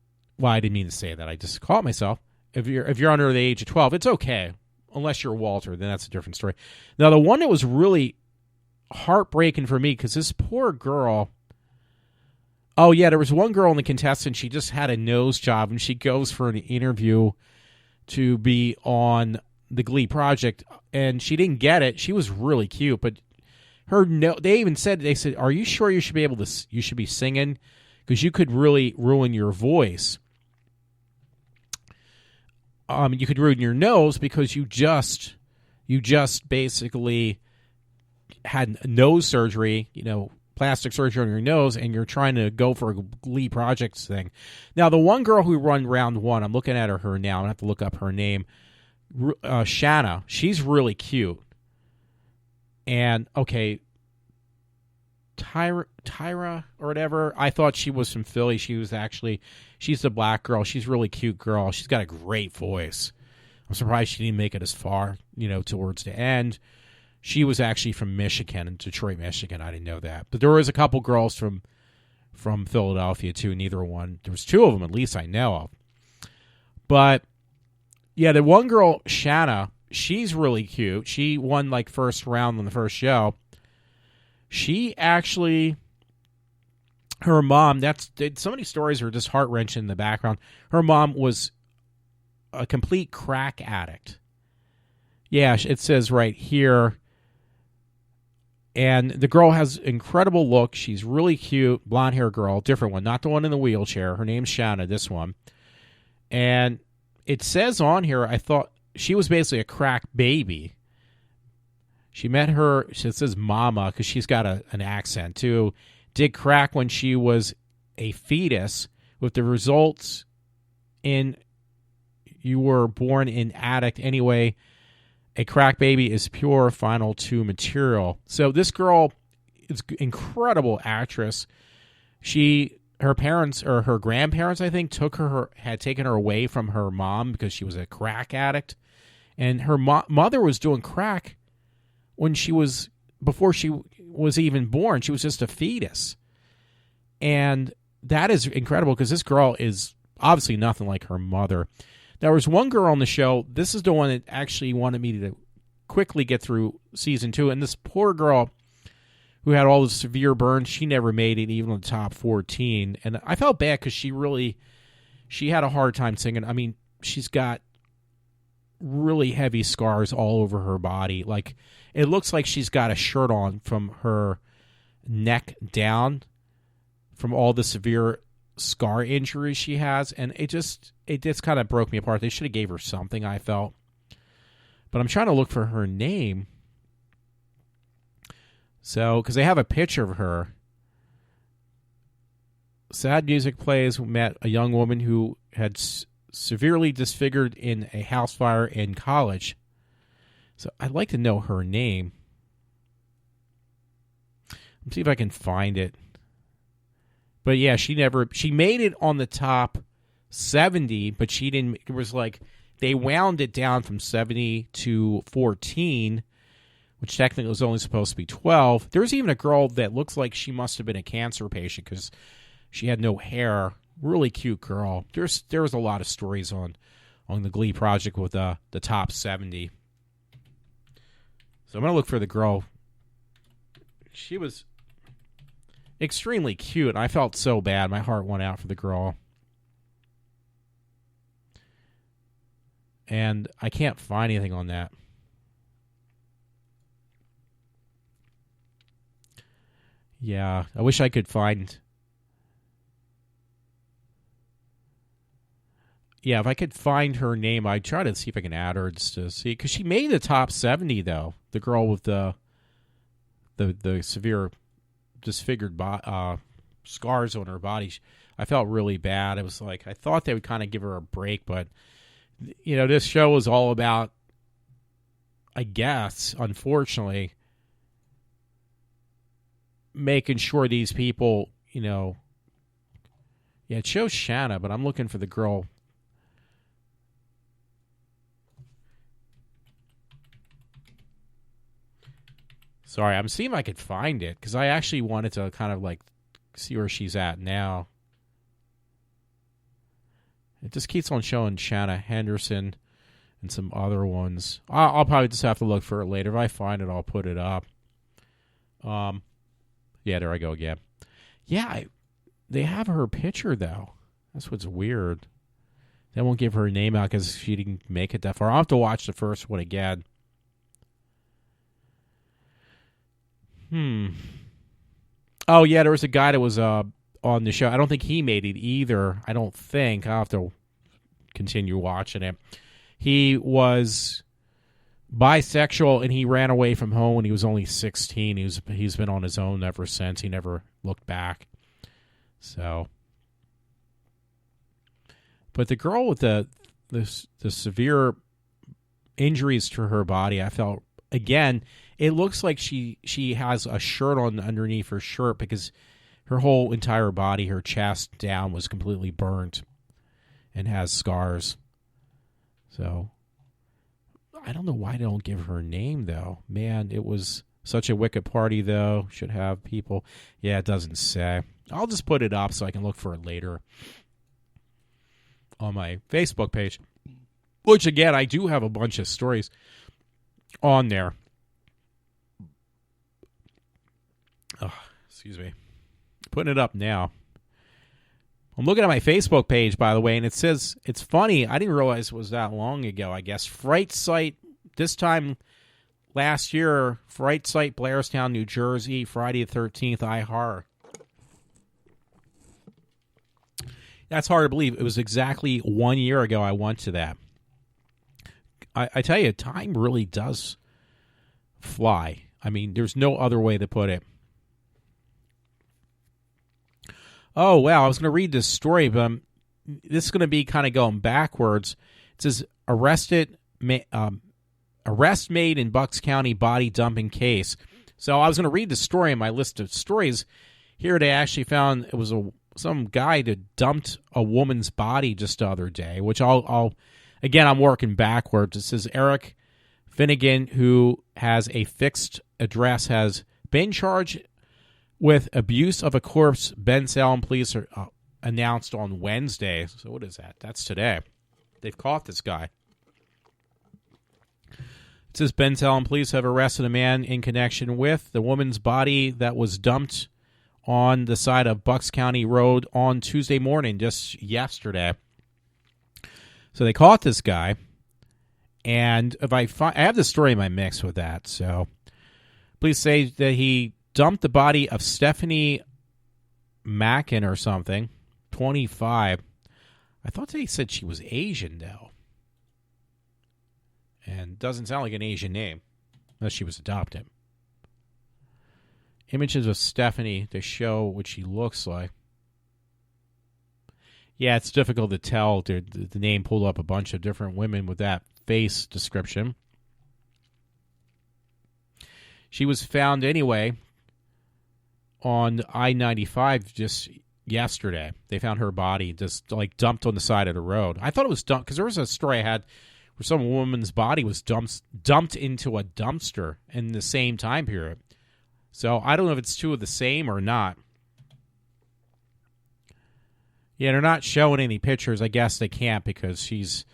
I didn't mean to say that. I just caught myself. If you're under the age of 12, it's okay. Unless you're Walter, then that's a different story. Now, the one that was really heartbreaking for me, because this poor girl, oh yeah, there was one girl in the contestant, she just had a nose job, and she goes for an interview to be on the Glee Project, and she didn't get it. She was really cute, but they said, are you sure you should be singing? Because you could really ruin your voice. You could ruin your nose because you just basically had nose surgery, plastic surgery on your nose and you're trying to go for a Glee Projects thing. Now, the one girl who won round one, I'm looking at her now. I have to look up her name. Shanna. She's really cute. And, okay, Tyra or whatever, I thought she was from Philly. She's the black girl. She's a really cute girl. She's got a great voice. I'm surprised she didn't make it as far, towards the end. She was actually from Michigan, Detroit, Michigan. I didn't know that. But there was a couple girls from Philadelphia, too. Neither one. There was two of them, at least I know of. But, yeah, the one girl, Shanna, she's really cute. She won, first round on the first show. She actually, her mom, so many stories are just heart-wrenching in the background. Her mom was a complete crack addict. Yeah, it says right here. And the girl has incredible look. She's really cute, blonde hair girl, different one, not the one in the wheelchair. Her name's Shanna, this one. And it says on here, I thought she was basically a crack baby. She met her, it says mama, because she's got an accent too, did crack when she was a fetus, with the results in you were born an addict anyway. A crack baby is pure final two material. So this girl is an incredible actress. Her parents or her grandparents, I think, had taken her away from her mom because she was a crack addict, and her mother was doing crack before she was even born. She was just a fetus, and that is incredible because this girl is obviously nothing like her mother. There was one girl on the show. This is the one that actually wanted me to quickly get through season 2. And this poor girl who had all the severe burns, she never made it even in the top 14. And I felt bad because she had a hard time singing. I mean, she's got really heavy scars all over her body. It looks like she's got a shirt on from her neck down from all the severe scar injuries she has, and it just kind of broke me apart. They should have gave her something, I felt. But I'm trying to look for her name. So, because they have a picture of her. Sad music plays. Met a young woman who had severely disfigured in a house fire in college. So I'd like to know her name. Let's see if I can find it. But yeah, she made it on the top 70, but she didn't. It was they wound it down from 70 to 14, which technically was only supposed to be 12. There's even a girl that looks like she must have been a cancer patient because she had no hair. Really cute girl. There was a lot of stories on the Glee Project with the top 70. So I'm going to look for the girl. She was extremely cute. I felt so bad. My heart went out for the girl. And I can't find anything on that. Yeah, I wish I could find... Yeah, if I could find her name, I'd try to see if I can add her just to see. Because she made the top 70, though. The girl with the severe disfigured scars on her body. I felt really bad. It was I thought they would kind of give her a break, but this show is all about, I guess, unfortunately, making sure these people, yeah, it shows Shanna, but I'm looking for the girl. Sorry, I'm seeing if I could find it, because I actually wanted to kind of see where she's at now. It just keeps on showing Shanna Henderson and some other ones. I'll probably just have to look for it later. If I find it, I'll put it up. Yeah, there I go again. Yeah, they have her picture, though. That's what's weird. They won't give her name out because she didn't make it that far. I'll have to watch the first one again. Oh, yeah, there was a guy that was on the show. I don't think he made it either. I don't think. I'll have to continue watching it. He was bisexual, and he ran away from home when he was only 16. He's been on his own ever since. He never looked back. So, but the girl with the severe injuries to her body, I felt, again, it looks like she has a shirt on underneath her shirt, because her whole entire body, her chest down, was completely burnt and has scars. So I don't know why they don't give her a name, though. Man, it was such a wicked party, though. Should have people. Yeah, it doesn't say. I'll just put it up so I can look for it later on my Facebook page. Which, again, I do have a bunch of stories on there. Oh, excuse me. Putting it up now. I'm looking at my Facebook page, by the way, and it says, it's funny, I didn't realize it was that long ago, I guess. Fright Site, this time last year, Fright Site, Blairstown, New Jersey, Friday the 13th, iHorror. That's hard to believe. It was exactly 1 year ago I went to that. I tell you, time really does fly. I mean, there's no other way to put it. Oh, wow, I was going to read this story, but this is going to be kind of going backwards. It says, arrest made in Bucks County body dumping case. So I was going to read the story in my list of stories. Here they actually found it was some guy that dumped a woman's body just the other day, which again, I'm working backwards. It says Eric Finnegan, who has a fixed address, has been charged with abuse of a corpse. Ben Salem police are announced on Wednesday. So what is that? That's today. They've caught this guy. It says Ben Salem police have arrested a man in connection with the woman's body that was dumped on the side of Bucks County Road on Tuesday morning, just yesterday. So they caught this guy, and if I have the story in my mix with that. So police say that he dumped the body of Stephanie Mackin or something, 25. I thought they said she was Asian, though. And doesn't sound like an Asian name, unless she was adopted. Images of Stephanie to show what she looks like. Yeah, it's difficult to tell. The name pulled up a bunch of different women with that face description. She was found anyway on I-95 just yesterday. They found her body just like dumped on the side of the road. I thought it was dumped because there was a story I had where some woman's body was dumped into a dumpster in the same time period. So I don't know if it's two of the same or not. Yeah, they're not showing any pictures. I guess they can't because she's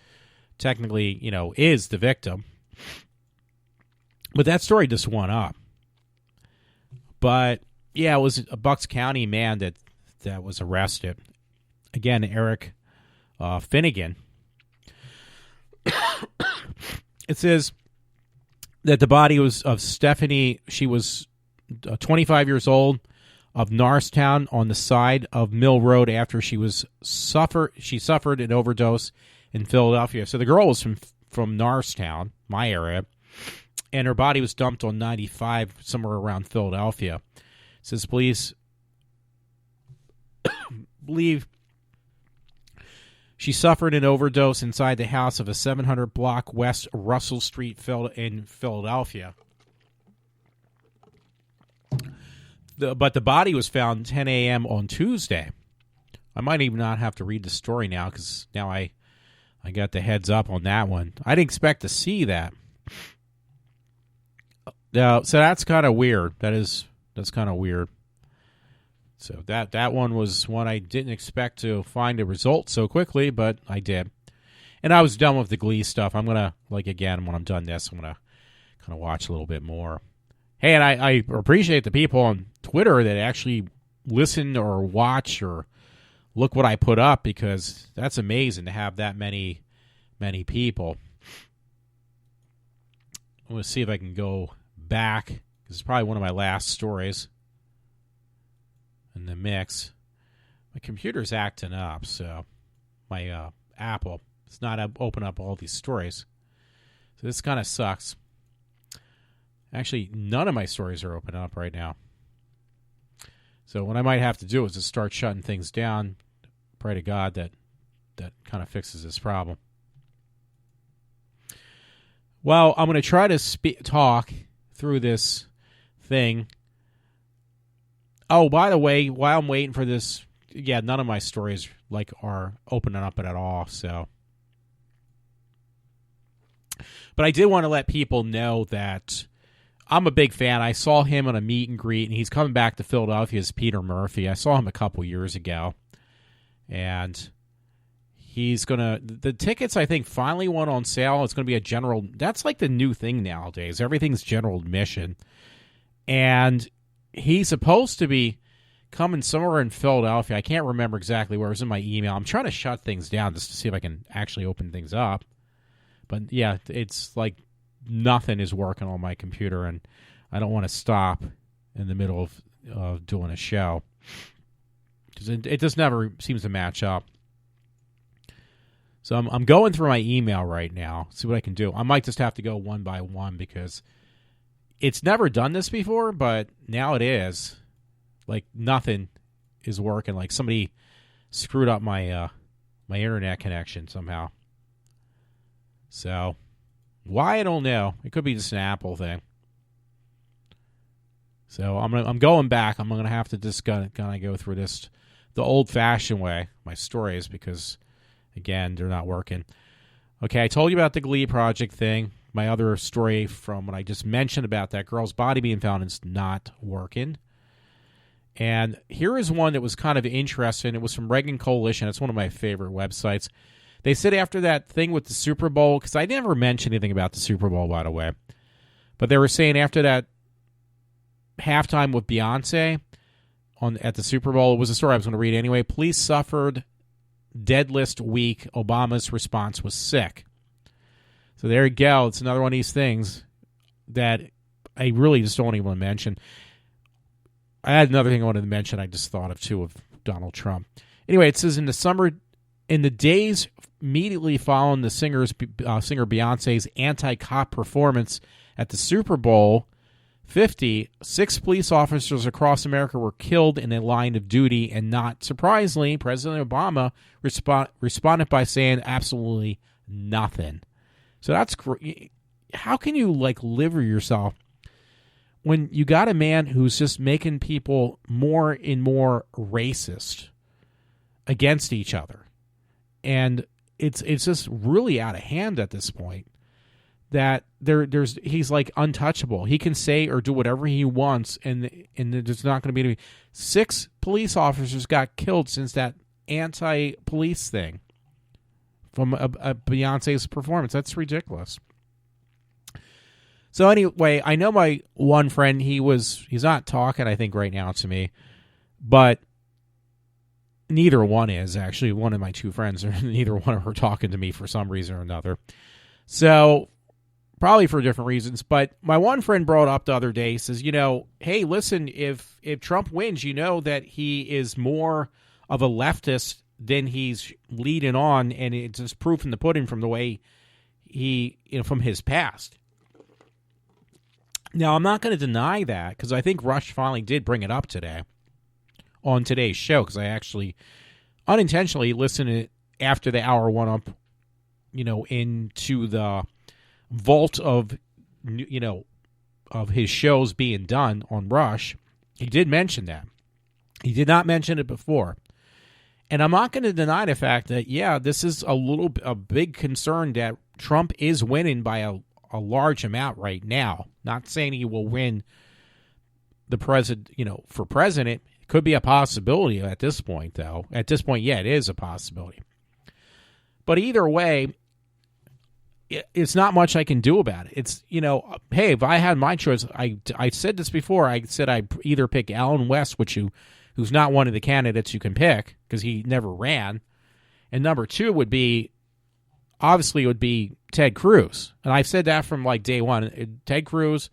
technically, is the victim. But that story just went up. But, yeah, it was a Bucks County man that was arrested. Again, Eric Finnegan. It says that the body was of Stephanie. She was 25 years old, of Norristown, on the side of Mill Road after she suffered an overdose in Philadelphia. So the girl was from Norristown, my area, and her body was dumped on 95 somewhere around Philadelphia. It says police believe she suffered an overdose inside the house of a 700 block West Russell Street in Philadelphia. But the body was found 10 a.m. on Tuesday. I might even not have to read the story now because now I got the heads up on that one. I didn't expect to see that. So that's kind of weird. That's kind of weird. So that one was one I didn't expect to find a result so quickly, but I did. And I was done with the Glee stuff. I'm going to, again, when I'm done this, I'm going to kind of watch a little bit more. Hey, and I appreciate the people on Twitter that actually listen or watch or look what I put up, because that's amazing to have that many people. I'm going to see if I can go back, because it's probably one of my last stories in the mix. My computer's acting up, so my Apple, it's not open up all these stories. So this kind of sucks. Actually, none of my stories are open up right now. So what I might have to do is just start shutting things down. Pray to God that kind of fixes this problem. Well, I'm going to try to talk through this thing. Oh, by the way, while I'm waiting for this, yeah, none of my stories are opening up at all. So, but I did want to let people know that I'm a big fan. I saw him on a meet and greet, and he's coming back to Philadelphia as Peter Murphy. I saw him a couple years ago, and he's the tickets, I think, finally went on sale. It's going to be a general, that's like the new thing nowadays. Everything's general admission. And he's supposed to be coming somewhere in Philadelphia. I can't remember exactly where. It was in my email. I'm trying to shut things down just to see if I can actually open things up. But yeah, it's like nothing is working on my computer, and I don't want to stop in the middle of doing a show, because it just never seems to match up. So I'm going through my email right now, see what I can do. I might just have to go one by one, because it's never done this before, but now it is. Like, nothing is working. Like, somebody screwed up my my internet connection somehow. So, why, I don't know. It could be just an Apple thing. So I'm going back. I'm going to have to just kind of go through this the old-fashioned way, my stories, because, again, they're not working. Okay, I told you about the Glee Project thing. My other story from what I just mentioned about that girl's body being found is not working. And here is one that was kind of interesting. It was from Reagan Coalition. It's one of my favorite websites. They said after that thing with the Super Bowl, because I never mentioned anything about the Super Bowl, by the way, but they were saying after that halftime with Beyonce at the Super Bowl, it was a story I was going to read anyway. Police suffered dead list week. Obama's response was sick. So there you go. It's another one of these things that I really just don't even want to mention. I had another thing I wanted to mention I just thought of, too, of Donald Trump. Anyway, it says in the days immediately following the singer Beyonce's anti-cop performance at the Super Bowl 50, 6 police officers across America were killed in a line of duty, and not surprisingly, President Obama responded by saying absolutely nothing. So that's great. How can you live with yourself when you got a man who's just making people more and more racist against each other? And it's just really out of hand at this point. That he's like untouchable. He can say or do whatever he wants, and there's not going to be any. 6 police officers got killed since that anti-police thing from a Beyonce's performance. That's ridiculous. So anyway, I know my one friend, he's not talking, I think, right now to me, but neither one is, actually. One of my 2 friends, neither one of her talking to me for some reason or another. So, probably for different reasons, but my one friend brought up the other day, he says, hey, listen, if Trump wins, you know that he is more of a leftist than he's leading on, and it's just proof in the pudding from the way from his past. Now, I'm not going to deny that, because I think Rush finally did bring it up today on today's show, because I actually unintentionally listened to it after the hour went up, into the vault of, of his shows being done on Rush. He did mention that. He did not mention it before. And I'm not going to deny the fact that, yeah, this is a big concern that Trump is winning by a large amount right now. Not saying he will win the president, for president. It could be a possibility at this point, though. At this point, yeah, it is a possibility. But either way, it's not much I can do about it. It's, hey, if I had my choice, I said this before. I said I'd either pick Alan West, who's not one of the candidates you can pick because he never ran. And number 2 would be Ted Cruz. And I've said that from day one. Ted Cruz,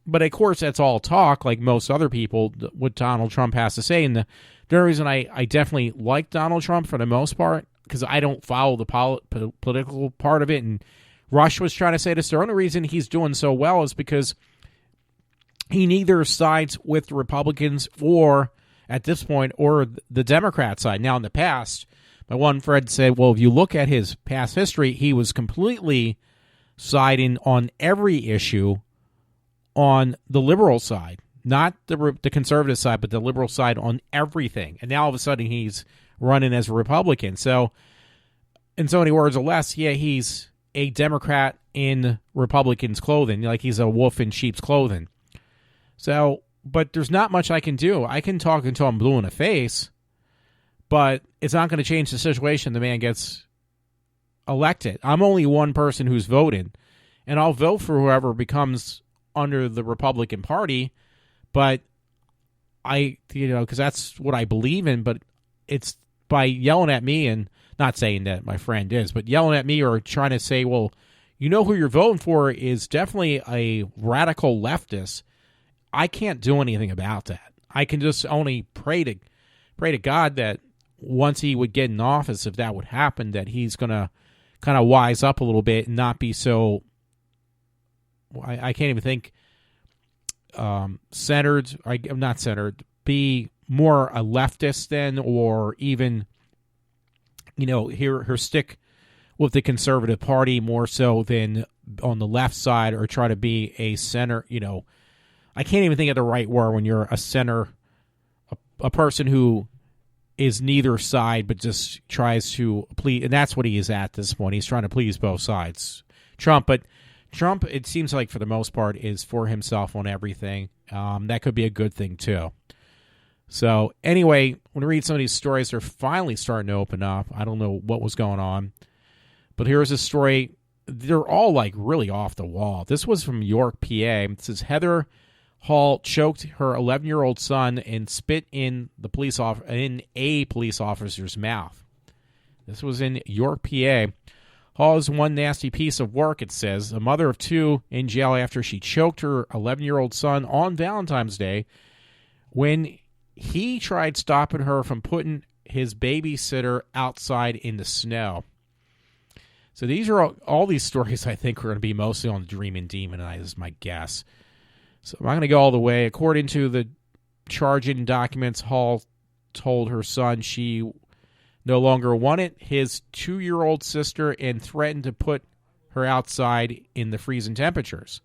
but of course that's all talk, like most other people, what Donald Trump has to say. And the only reason I definitely like Donald Trump for the most part, because I don't follow the political part of it and Rush was trying to say this. The only reason he's doing so well is because he neither sides with the Republicans or, at this point, or the Democrat side. Now, in the past, my one friend said, well, if you look at his past history, he was completely siding on every issue on the liberal side. Not the conservative side, but the liberal side on everything. And now all of a sudden he's running as a Republican. So, in so many words or less, yeah, he's a Democrat in Republicans' clothing. Like he's a wolf in sheep's clothing. So, but there's not much I can do. I can talk until I'm blue in the face, but it's not going to change the situation. The man gets elected. I'm only one person who's voted, and I'll vote for whoever becomes under the Republican Party. But because that's what I believe in, but it's by yelling at me, and not saying that my friend is, but yelling at me or trying to say, well, you know who you're voting for is definitely a radical leftist. I can't do anything about that. I can just only pray to God that once he would get in office, if that would happen, that he's going to kind of wise up a little bit and not be so, I can't even think, centered, not centered, be more a leftist then, or even, her stick with the conservative party more so than on the left side, or try to be a center, I can't even think of the right word when you're a center, a person who is neither side but just tries to please, and that's what he is at this point. He's trying to please both sides. Trump, it seems like for the most part, is for himself on everything. That could be a good thing too. So anyway, when we read some of these stories, they're finally starting to open up. I don't know what was going on, but here's a story. They're all like really off the wall. This was from York, PA. It says Heather Hall choked her 11-year-old son and spit in a police officer's mouth. This was in York, PA. Hall is one nasty piece of work, it says. A mother of two in jail after she choked her 11-year-old son on Valentine's Day when he tried stopping her from putting his babysitter outside in the snow. So these are all these stories I think are going to be mostly on Dreamin' Demon tonight, is my guess. So I'm not going to go all the way. According to the charging documents, Hall told her son she no longer wanted his 2-year-old sister and threatened to put her outside in the freezing temperatures.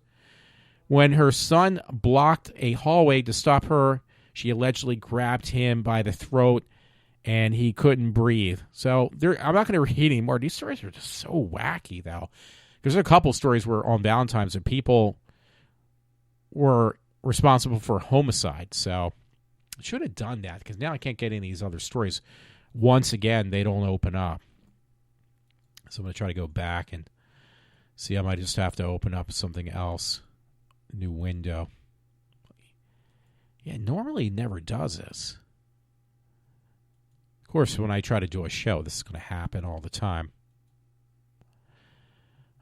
When her son blocked a hallway to stop her, she allegedly grabbed him by the throat and he couldn't breathe. So I'm not going to read any more. These stories are just so wacky, though. There's a couple stories where on Valentine's that people were responsible for homicide. So I should have done that, because now I can't get any of these other stories. Once again, they don't open up. So I'm going to try to go back and see. I might just have to open up something else. New window. Yeah, normally it never does this. Of course, when I try to do a show, this is going to happen all the time.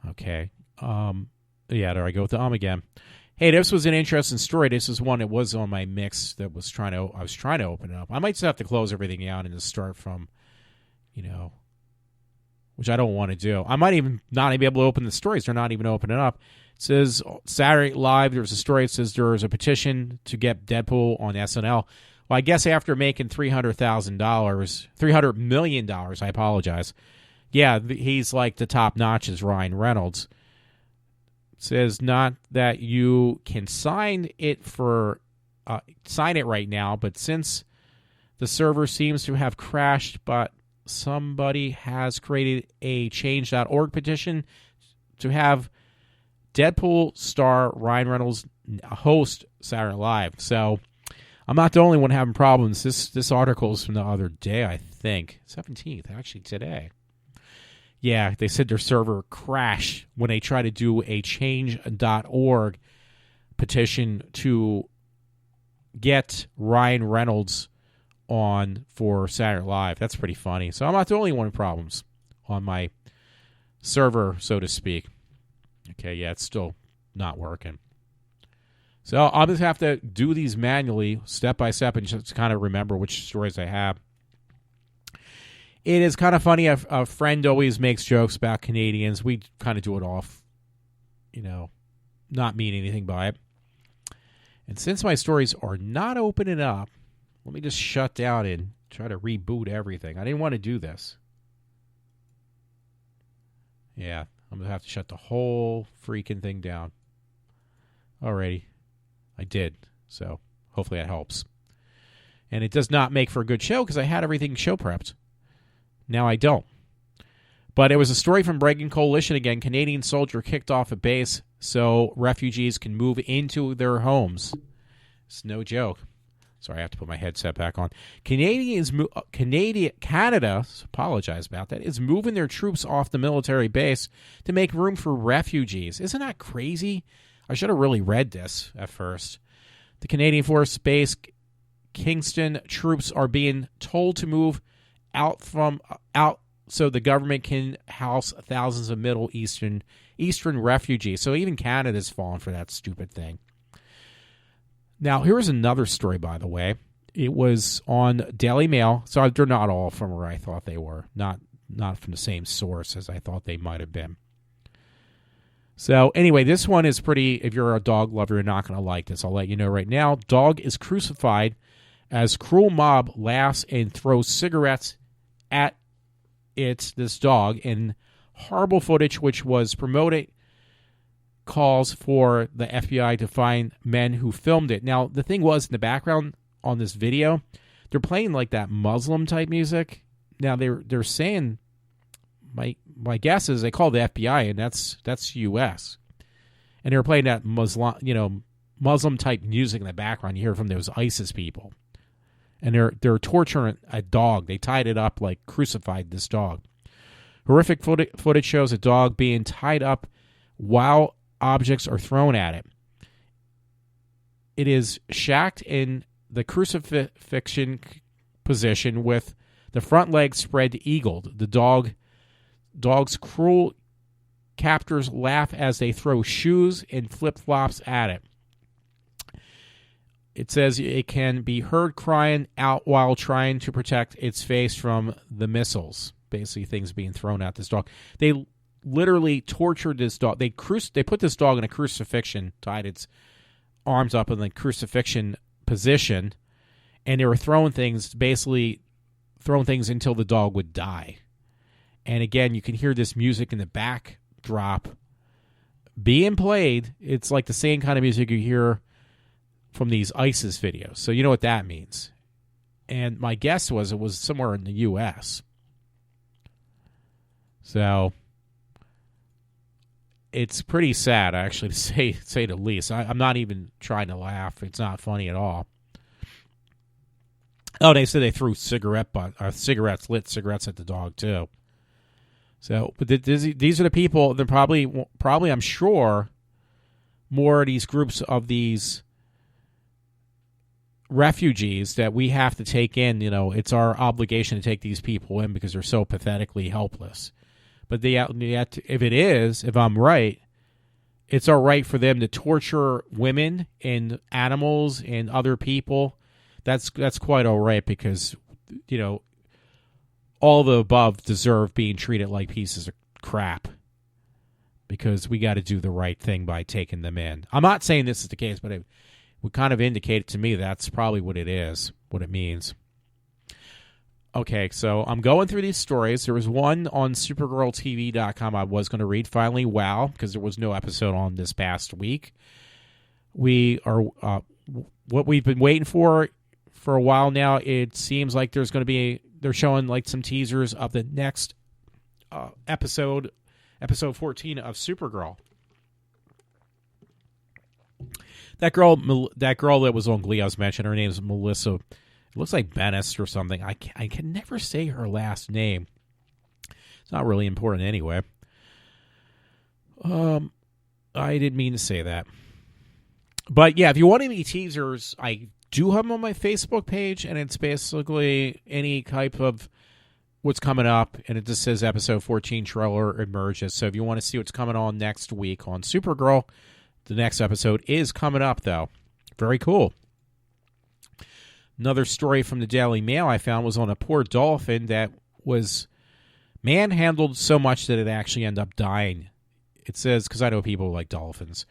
Okay. Yeah, there I go with the again. Hey, this was an interesting story. This is one that was on my mix that I was trying to open it up. I might just have to close everything out and just start from, which I don't want to do. I might even not even be able to open the stories. They're not even opening up. It says Saturday Live, there's a story. It says there was a petition to get Deadpool on SNL. Well, I guess after making $300 million, I apologize. Yeah, he's like the top notch as Ryan Reynolds. It says not that you can sign it right now, but since the server seems to have crashed, but somebody has created a change.org petition to have Deadpool star Ryan Reynolds host Saturday Night Live. So I'm not the only one having problems. This article is from the other day, I think. 17th, actually today. Yeah, they said their server crashed when they tried to do a change.org petition to get Ryan Reynolds on for Saturday Night Live. That's pretty funny. So I'm not the only one with problems on my server, so to speak. Okay, yeah, it's still not working. So I'll just have to do these manually, step by step, and just kind of remember which stories I have. It is kind of funny. A friend always makes jokes about Canadians. We kind of do it off, not mean anything by it. And since my stories are not opening up, let me just shut down and try to reboot everything. I didn't want to do this. Yeah, I'm going to have to shut the whole freaking thing down. Alrighty. I did. So hopefully that helps. And it does not make for a good show because I had everything show prepped. Now I don't. But it was a story from Breaking Coalition again. Canadian soldier kicked off a base so refugees can move into their homes. It's no joke. Sorry, I have to put my headset back on. Canada, apologize about that, is moving their troops off the military base to make room for refugees. Isn't that crazy? I should have really read this at first. The Canadian Force Base Kingston troops are being told to move out so the government can house thousands of Middle Eastern refugees. So even Canada's fallen for that stupid thing. Now, here's another story, by the way. It was on Daily Mail. So they're not all from where I thought they were. Not from the same source as I thought they might have been. So anyway, this one is pretty, if you're a dog lover, you're not going to like this. I'll let you know right now. Dog is crucified as cruel mob laughs and throws cigarettes at this dog. And horrible footage, which was promoted, calls for the FBI to find men who filmed it. Now, the thing was, in the background on this video, they're playing like that Muslim type music. Now, they're saying, my guess is they call the FBI, and that's U.S. And they were playing that Muslim type music in the background. You hear from those ISIS people. And they're torturing a dog. They tied it up, like crucified this dog. Horrific footage shows a dog being tied up while objects are thrown at it. It is shacked in the crucifixion position with the front legs spread eagled. The dog's cruel captors laugh as they throw shoes and flip-flops at it. It says it can be heard crying out while trying to protect its face from the missiles. Basically, things being thrown at this dog. They literally tortured this dog. They put this dog in a crucifixion, tied its arms up in the crucifixion position, and they were throwing things until the dog would die. And again, you can hear this music in the backdrop being played. It's like the same kind of music you hear from these ISIS videos. So you know what that means. And my guess was it was somewhere in the U.S. So it's pretty sad, actually, to say the least. I'm not even trying to laugh. It's not funny at all. Oh, they said they threw lit cigarettes at the dog, too. So, but these are the people. They're probably, I'm sure, more of these groups of these refugees that we have to take in. It's our obligation to take these people in because they're so pathetically helpless. But if I'm right, it's all right for them to torture women and animals and other people. That's quite all right because, all the above deserve being treated like pieces of crap because we got to do the right thing by taking them in. I'm not saying this is the case, but it would kind of indicate to me that's probably what it is, what it means. Okay, so I'm going through these stories. There was one on supergirltv.com I was going to read. Finally, wow, because there was no episode on this past week. We are what we've been waiting for a while now. It seems like they're showing like some teasers of the next episode 14 of Supergirl. That girl that was on Glee I was mentioning, her name is Melissa. It looks like Bennis or something. I can never say her last name. It's not really important anyway. I didn't mean to say that. But yeah, if you want any teasers, I do have them on my Facebook page, and it's basically any type of what's coming up, and it just says episode 14 trailer emerges. So if you want to see what's coming on next week on Supergirl, the next episode is coming up, though. Very cool. Another story from the Daily Mail I found was on a poor dolphin that was manhandled so much that it actually ended up dying. It says, because I know people like dolphins.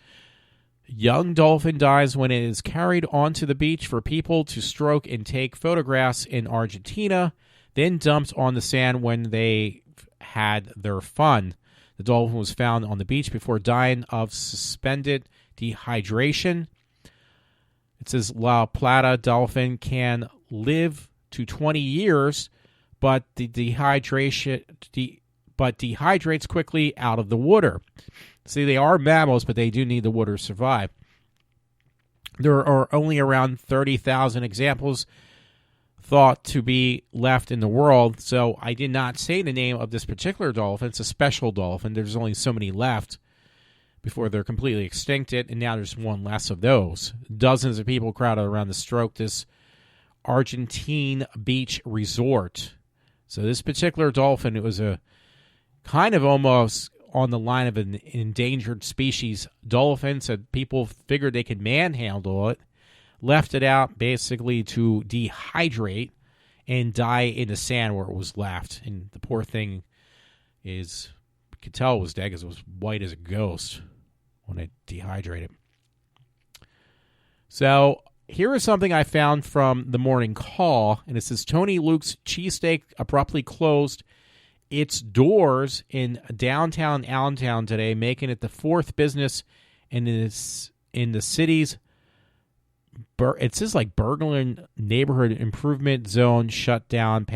Young dolphin dies when it is carried onto the beach for people to stroke and take photographs in Argentina, then dumped on the sand when they had their fun. The dolphin was found on the beach before dying of suspended dehydration. It says La Plata dolphin can live to 20 years, but dehydrates quickly out of the water. See, they are mammals, but they do need the water to survive. There are only around 30,000 examples thought to be left in the world, so I did not say the name of this particular dolphin. It's a special dolphin. There's only so many left before they're completely extincted, and now there's one less of those. Dozens of people crowded around the stroke this Argentine beach resort. So this particular dolphin, it was a kind of almost on the line of an endangered species dolphin, so people figured they could manhandle it, left it out basically to dehydrate and die in the sand where it was left. And the poor thing is, you could tell it was dead because it was white as a ghost when it dehydrated. So here is something I found from the Morning Call, and it says Tony Luke's cheesesteak abruptly closed its doors in downtown Allentown today, making it the fourth business in the city's, it says like Berglund neighborhood improvement zone shut down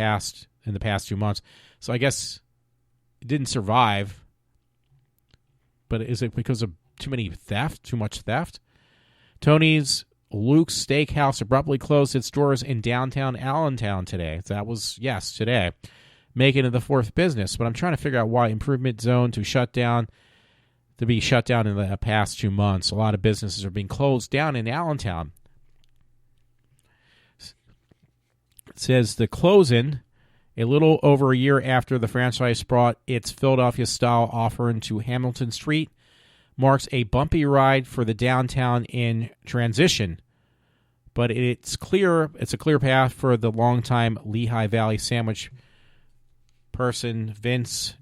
in the past 2 months. So I guess it didn't survive. But is it because of too much theft? Tony's Luke's Steakhouse abruptly closed its doors in downtown Allentown today. That was, yes, today. Making it the fourth business. But I'm trying to figure out why improvement zone to be shut down in the past 2 months. A lot of businesses are being closed down in Allentown. It says the closing, a little over a year after the franchise brought its Philadelphia-style offering to Hamilton Street, marks a bumpy ride for the downtown in transition. But it's a clear path for the longtime Lehigh Valley sandwich person, Vince's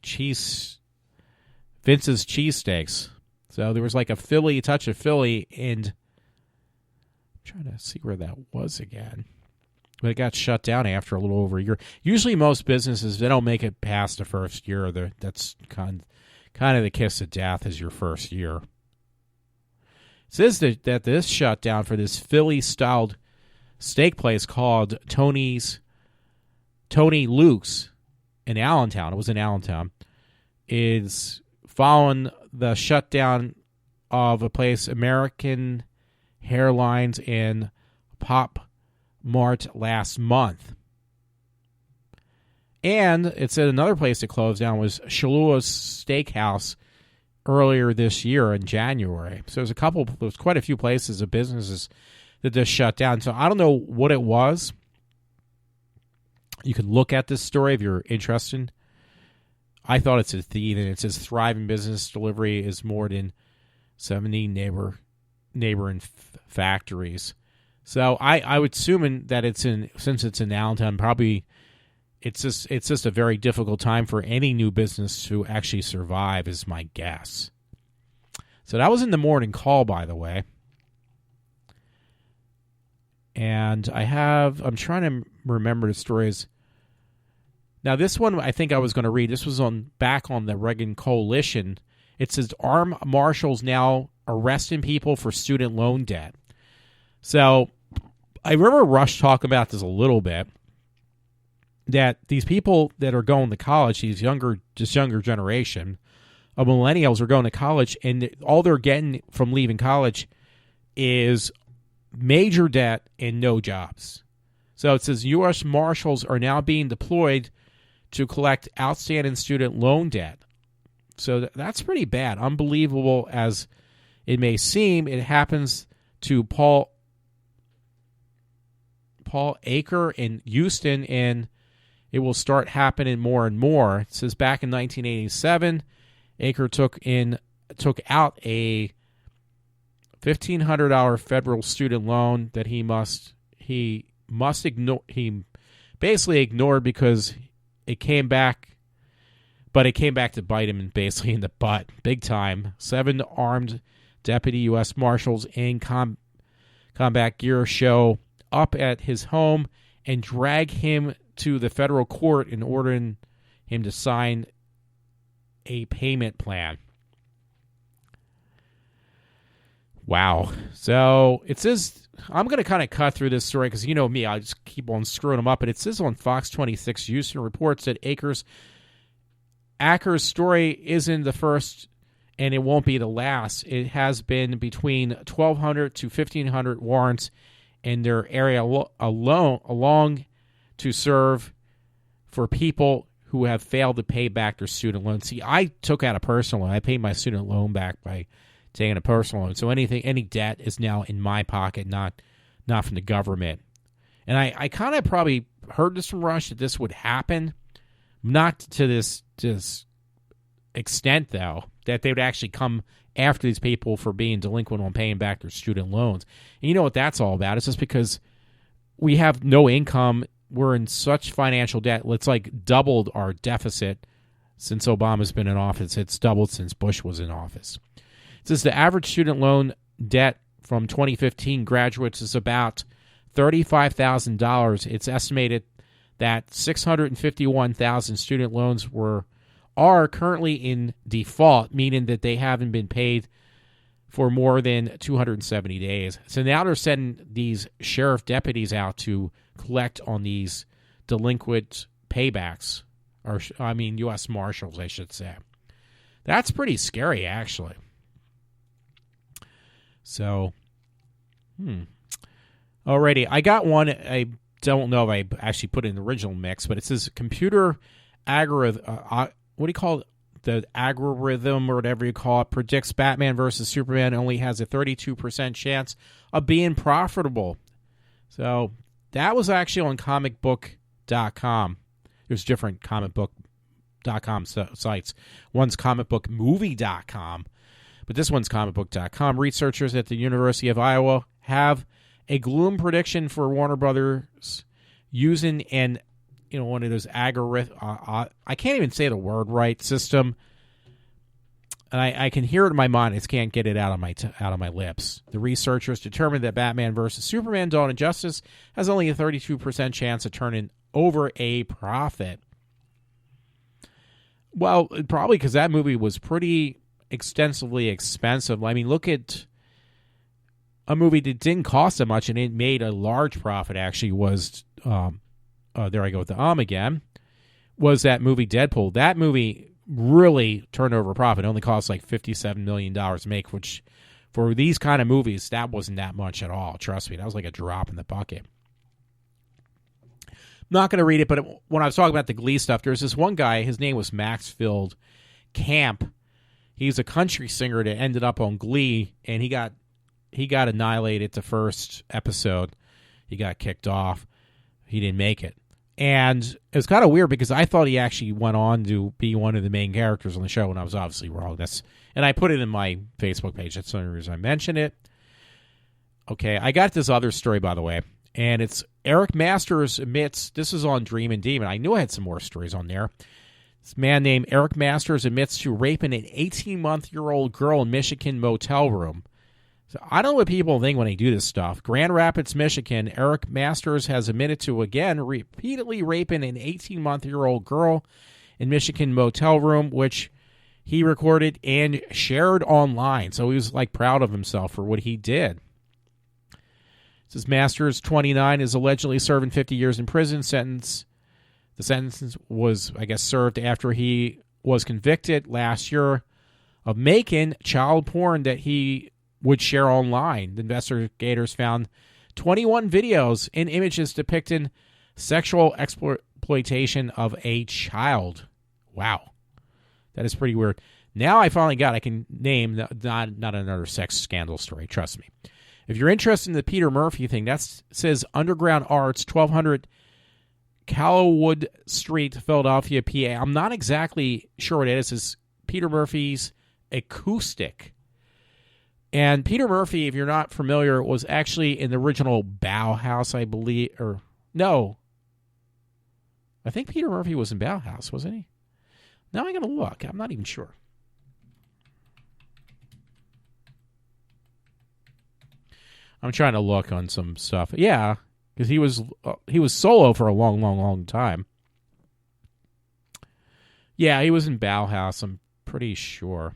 Cheesesteaks. So there was like a touch of Philly, and I'm trying to see where that was again. But it got shut down after a little over a year. Usually most businesses, they don't make it past the first year. That's kind of the kiss of death is your first year. It says that this shutdown for this Philly-styled steak place called Tony Luke's in Allentown, it was in Allentown, is following the shutdown of a place, American Airlines and Pop Mart last month. And it said another place that closed down was Shala's Steakhouse earlier this year in January. So there was quite a few places of businesses that just shut down. So I don't know what it was. You can look at this story if you're interested. I thought it's a thief, and it says thriving business delivery is more than 70 neighboring factories. So I would assume that since it's in Allentown, probably it's just a very difficult time for any new business to actually survive, is my guess. So that was in the Morning Call, by the way. And I'm trying to remember the stories. Now, this one I think I was going to read. This was back on the Reagan Coalition. It says armed marshals now arresting people for student loan debt. So I remember Rush talking about this a little bit, that these people that are going to college, this younger generation of millennials are going to college, and all they're getting from leaving college is major debt and no jobs. So it says U.S. Marshals are now being deployed to collect outstanding student loan debt. So that's pretty bad. Unbelievable as it may seem, it happens to Paul Aker in Houston, and it will start happening more and more. It says back in 1987, Aker took out a $1,500 federal student loan that he basically ignored because it came back, but it came back to bite him basically in the butt, big time. 7 armed deputy U.S. Marshals in combat gear show up at his home and drag him to the federal court in ordering him to sign a payment plan. Wow. So it says, I'm going to kind of cut through this story because you know me, I just keep on screwing them up. But it says on Fox 26, Houston reports that Acker's story isn't the first and it won't be the last. It has been between 1,200 to 1,500 warrants in their area along to serve for people who have failed to pay back their student loan. See, I took out a personal loan. I paid my student loan back by taking a personal loan. So any debt is now in my pocket, not from the government. And I kind of probably heard this from Rush that this would happen. Not to this extent, though, that they would actually come after these people for being delinquent on paying back their student loans. And you know what that's all about? It's just because we have no income. We're in such financial debt. It's like doubled our deficit since Obama's been in office. It's doubled since Bush was in office. It says the average student loan debt from 2015 graduates is about $35,000. It's estimated that 651,000 student loans are currently in default, meaning that they haven't been paid for more than 270 days. So now they're sending these sheriff deputies out to collect on these delinquent paybacks, or U.S. Marshals, I should say. That's pretty scary, actually. So, alrighty, I got one. I don't know if I actually put it in the original mix, but it says computer algorithm. What do you call it? The algorithm or whatever you call it predicts Batman versus Superman only has a 32% chance of being profitable. So that was actually on comicbook.com. There's different comicbook.com sites. One's comicbookmovie.com, but this one's comicbook.com. Researchers at the University of Iowa have a gloom prediction for Warner Brothers using one of those algorithm. I can't even say the word right. System, and I can hear it in my mind. I just can't get it out of my lips. The researchers determined that Batman vs. Superman: Dawn of Justice has only a 32% chance of turning over a profit. Well, probably because that movie was pretty extensively expensive. I mean, look at a movie that didn't cost that much and it made a large profit. Actually, was there I go with the again. Was that movie Deadpool? That movie really turned over a profit. It only cost like $57 million to make, which for these kind of movies, that wasn't that much at all. Trust me, that was like a drop in the bucket. I'm not going to read it, but when I was talking about the Glee stuff, there's this one guy, his name was Maxfield Camp. He's a country singer that ended up on Glee, and he got annihilated the first episode. He got kicked off. He didn't make it. And it was kind of weird because I thought he actually went on to be one of the main characters on the show, and I was obviously wrong. And I put it in my Facebook page. That's the only reason I mentioned it. Okay, I got this other story, by the way, and it's Eric Masters admits, this is on Dream and Demon. I knew I had some more stories on there. This man named Eric Masters admits to raping an 18-month-old girl in Michigan motel room. So I don't know what people think when they do this stuff. Grand Rapids, Michigan, Eric Masters has admitted to, again, repeatedly raping an 18-month-old girl in Michigan motel room, which he recorded and shared online. So he was like proud of himself for what he did. It says Masters, 29, is allegedly serving 50 years in prison. The sentence was, I guess, served after he was convicted last year of making child porn that he would share online. The investigators found 21 videos and images depicting sexual exploitation of a child. Wow. That is pretty weird. Now I can name not another sex scandal story, trust me. If you're interested in the Peter Murphy thing, that says Underground Arts, 1200 Callowwood Street, Philadelphia, PA. I'm not exactly sure what it is. It's Peter Murphy's Acoustic. And Peter Murphy, if you're not familiar, was actually in the original Bauhaus, I believe. Or, no. I think Peter Murphy was in Bauhaus, wasn't he? Now I'm going to look. I'm not even sure. I'm trying to look on some stuff. Yeah, because he was solo for a long, long, long time. Yeah, he was in Bauhaus, I'm pretty sure.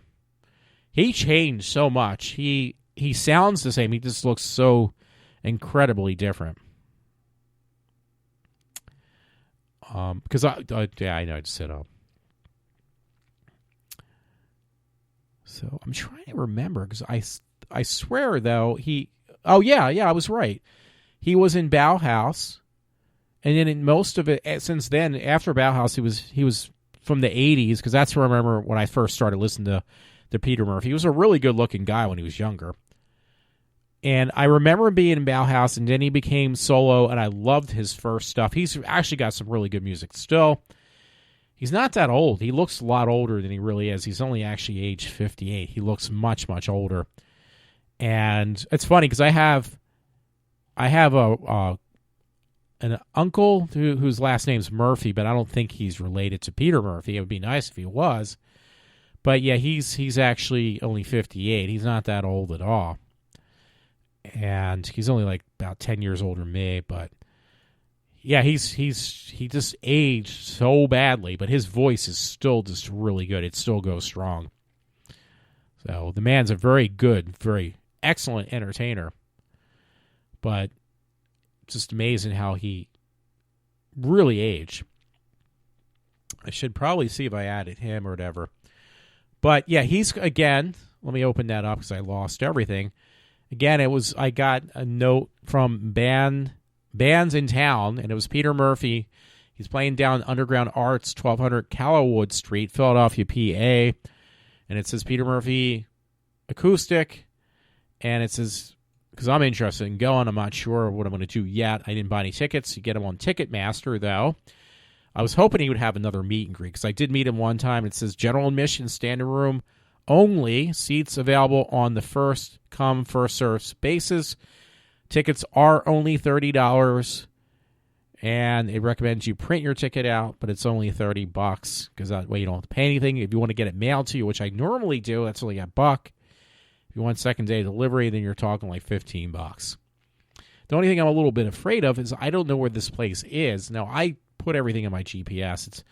He changed so much. He sounds the same. He just looks so incredibly different. Because I know, I just said, So I'm trying to remember, because I swear, though, I was right. He was in Bauhaus, and then in most of it, since then, after Bauhaus, he was from the 80s, because that's where I remember when I first started listening to Peter Murphy. He was a really good-looking guy when he was younger. And I remember him being in Bauhaus, and then he became solo, and I loved his first stuff. He's actually got some really good music still. He's not that old. He looks a lot older than he really is. He's only actually age 58. He looks much, much older. And it's funny, because I have an uncle whose last name's Murphy, but I don't think he's related to Peter Murphy. It would be nice if he was. But yeah, he's actually only 58. He's not that old at all. And he's only like about 10 years older than me, but yeah, he just aged so badly, but his voice is still just really good. It still goes strong. So the man's a very good, very excellent entertainer, but just amazing how he really aged. I should probably see if I added him or whatever. But yeah, he's, again, let me open that up because I lost everything. Again, I got a note from Bands in Town, and it was Peter Murphy. He's playing down Underground Arts, 1200 Callowwood Street, Philadelphia, PA. And it says Peter Murphy Acoustic. And it says, because I'm interested in going, I'm not sure what I'm going to do yet. I didn't buy any tickets. You get them on Ticketmaster, though. I was hoping he would have another meet and greet, because I did meet him one time. It says general admission, standing room only. Seats available on the first come, first served basis. Tickets are only $30, and it recommends you print your ticket out, but it's only $30, because that way you don't have to pay anything. If you want to get it mailed to you, which I normally do, that's only $1. If you want second day delivery, then you're talking like $15. The only thing I'm a little bit afraid of is I don't know where this place is. Now, I put everything in my GPS. It's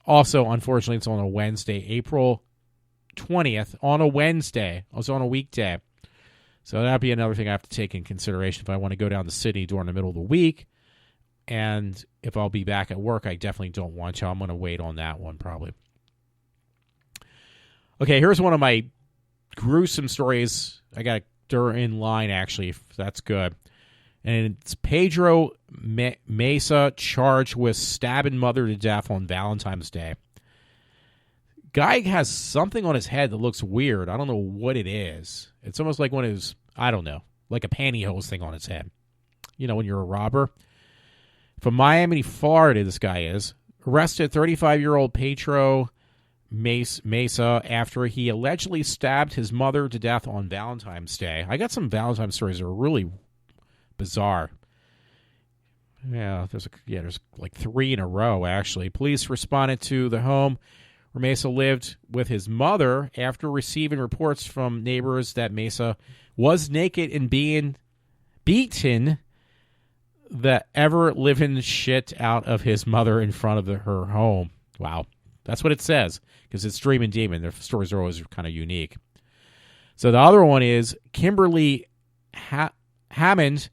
also, unfortunately, it's on a Wednesday, April 20th, on a Wednesday, also on a weekday. So that'd be another thing I have to take in consideration if I want to go down to Sydney during the middle of the week. And if I'll be back at work, I definitely don't want to. I'm going to wait on that one probably. Okay, here's one of my gruesome stories. I got her in line, actually, if that's good. And it's Pedro Mesa charged with stabbing mother to death on Valentine's Day. Guy has something on his head that looks weird. I don't know what it is. It's almost like one of his, I don't know, like a pantyhose thing on his head. You know, when you're a robber. From Miami, Florida, this guy is. Arrested 35-year-old Pedro Mesa after he allegedly stabbed his mother to death on Valentine's Day. I got some Valentine's stories that are really bizarre. Yeah, there's like 3 in a row, actually. Police responded to the home where Mesa lived with his mother after receiving reports from neighbors that Mesa was naked and being beaten the ever-living shit out of his mother in front of her home. Wow. That's what it says, because it's Dream and Demon. Their stories are always kind of unique. So the other one is Kimberly Hammond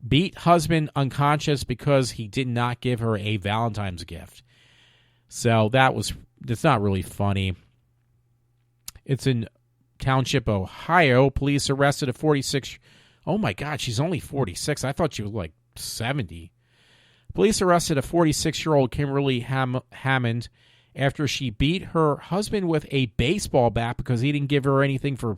beat husband unconscious because he did not give her a Valentine's gift. So it's not really funny. It's in Township, Ohio. Police arrested a 46. Oh my God, she's only 46. I thought she was like 70. Police arrested a 46-year-old Kimberly Hammond after she beat her husband with a baseball bat because he didn't give her anything for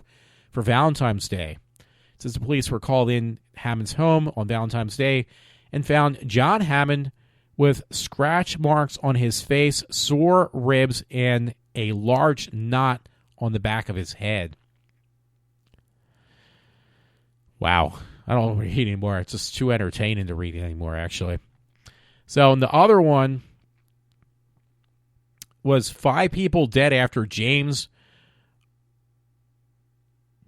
Valentine's Day. It says the police were called in Hammond's home on Valentine's Day and found John Hammond with scratch marks on his face, sore ribs, and a large knot on the back of his head. Wow. I don't want to read anymore. It's just too entertaining to read anymore, actually. So, in the other one, was 5 people dead after James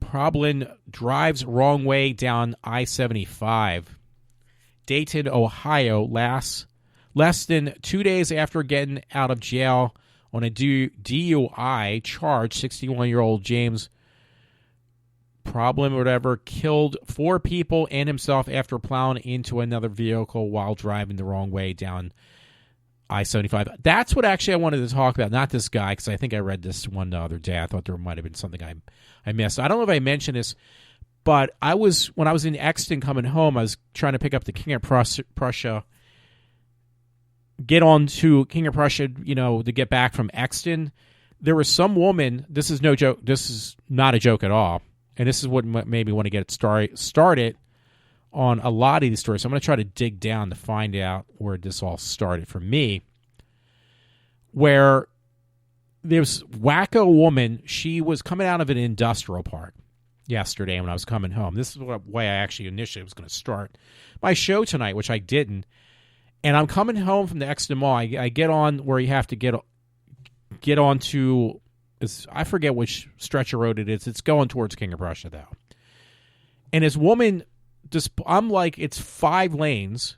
Problem drives wrong way down I-75. Dayton, Ohio, less than 2 days after getting out of jail on a DUI charge, 61-year-old James Problem, whatever, killed 4 people and himself after plowing into another vehicle while driving the wrong way down I-75. That's what actually I wanted to talk about, not this guy, because I think I read this one the other day. I thought there might have been something I missed. I don't know if I mentioned this, but when I was in Exton coming home, I was trying to pick up the King of Prussia, get on to King of Prussia, to get back from Exton. There was some woman, this is no joke, this is not a joke at all, and this is what made me want to get it started on a lot of these stories. So I'm going to try to dig down to find out where this all started for me. Where this wacko woman, she was coming out of an industrial park yesterday when I was coming home. This is the way I actually initially was going to start my show tonight, which I didn't. And I'm coming home from the Exton Mall. I get on where you have to get on to, I forget which stretch of road it is. It's going towards King of Prussia, though. And this woman, I'm like, it's 5 lanes,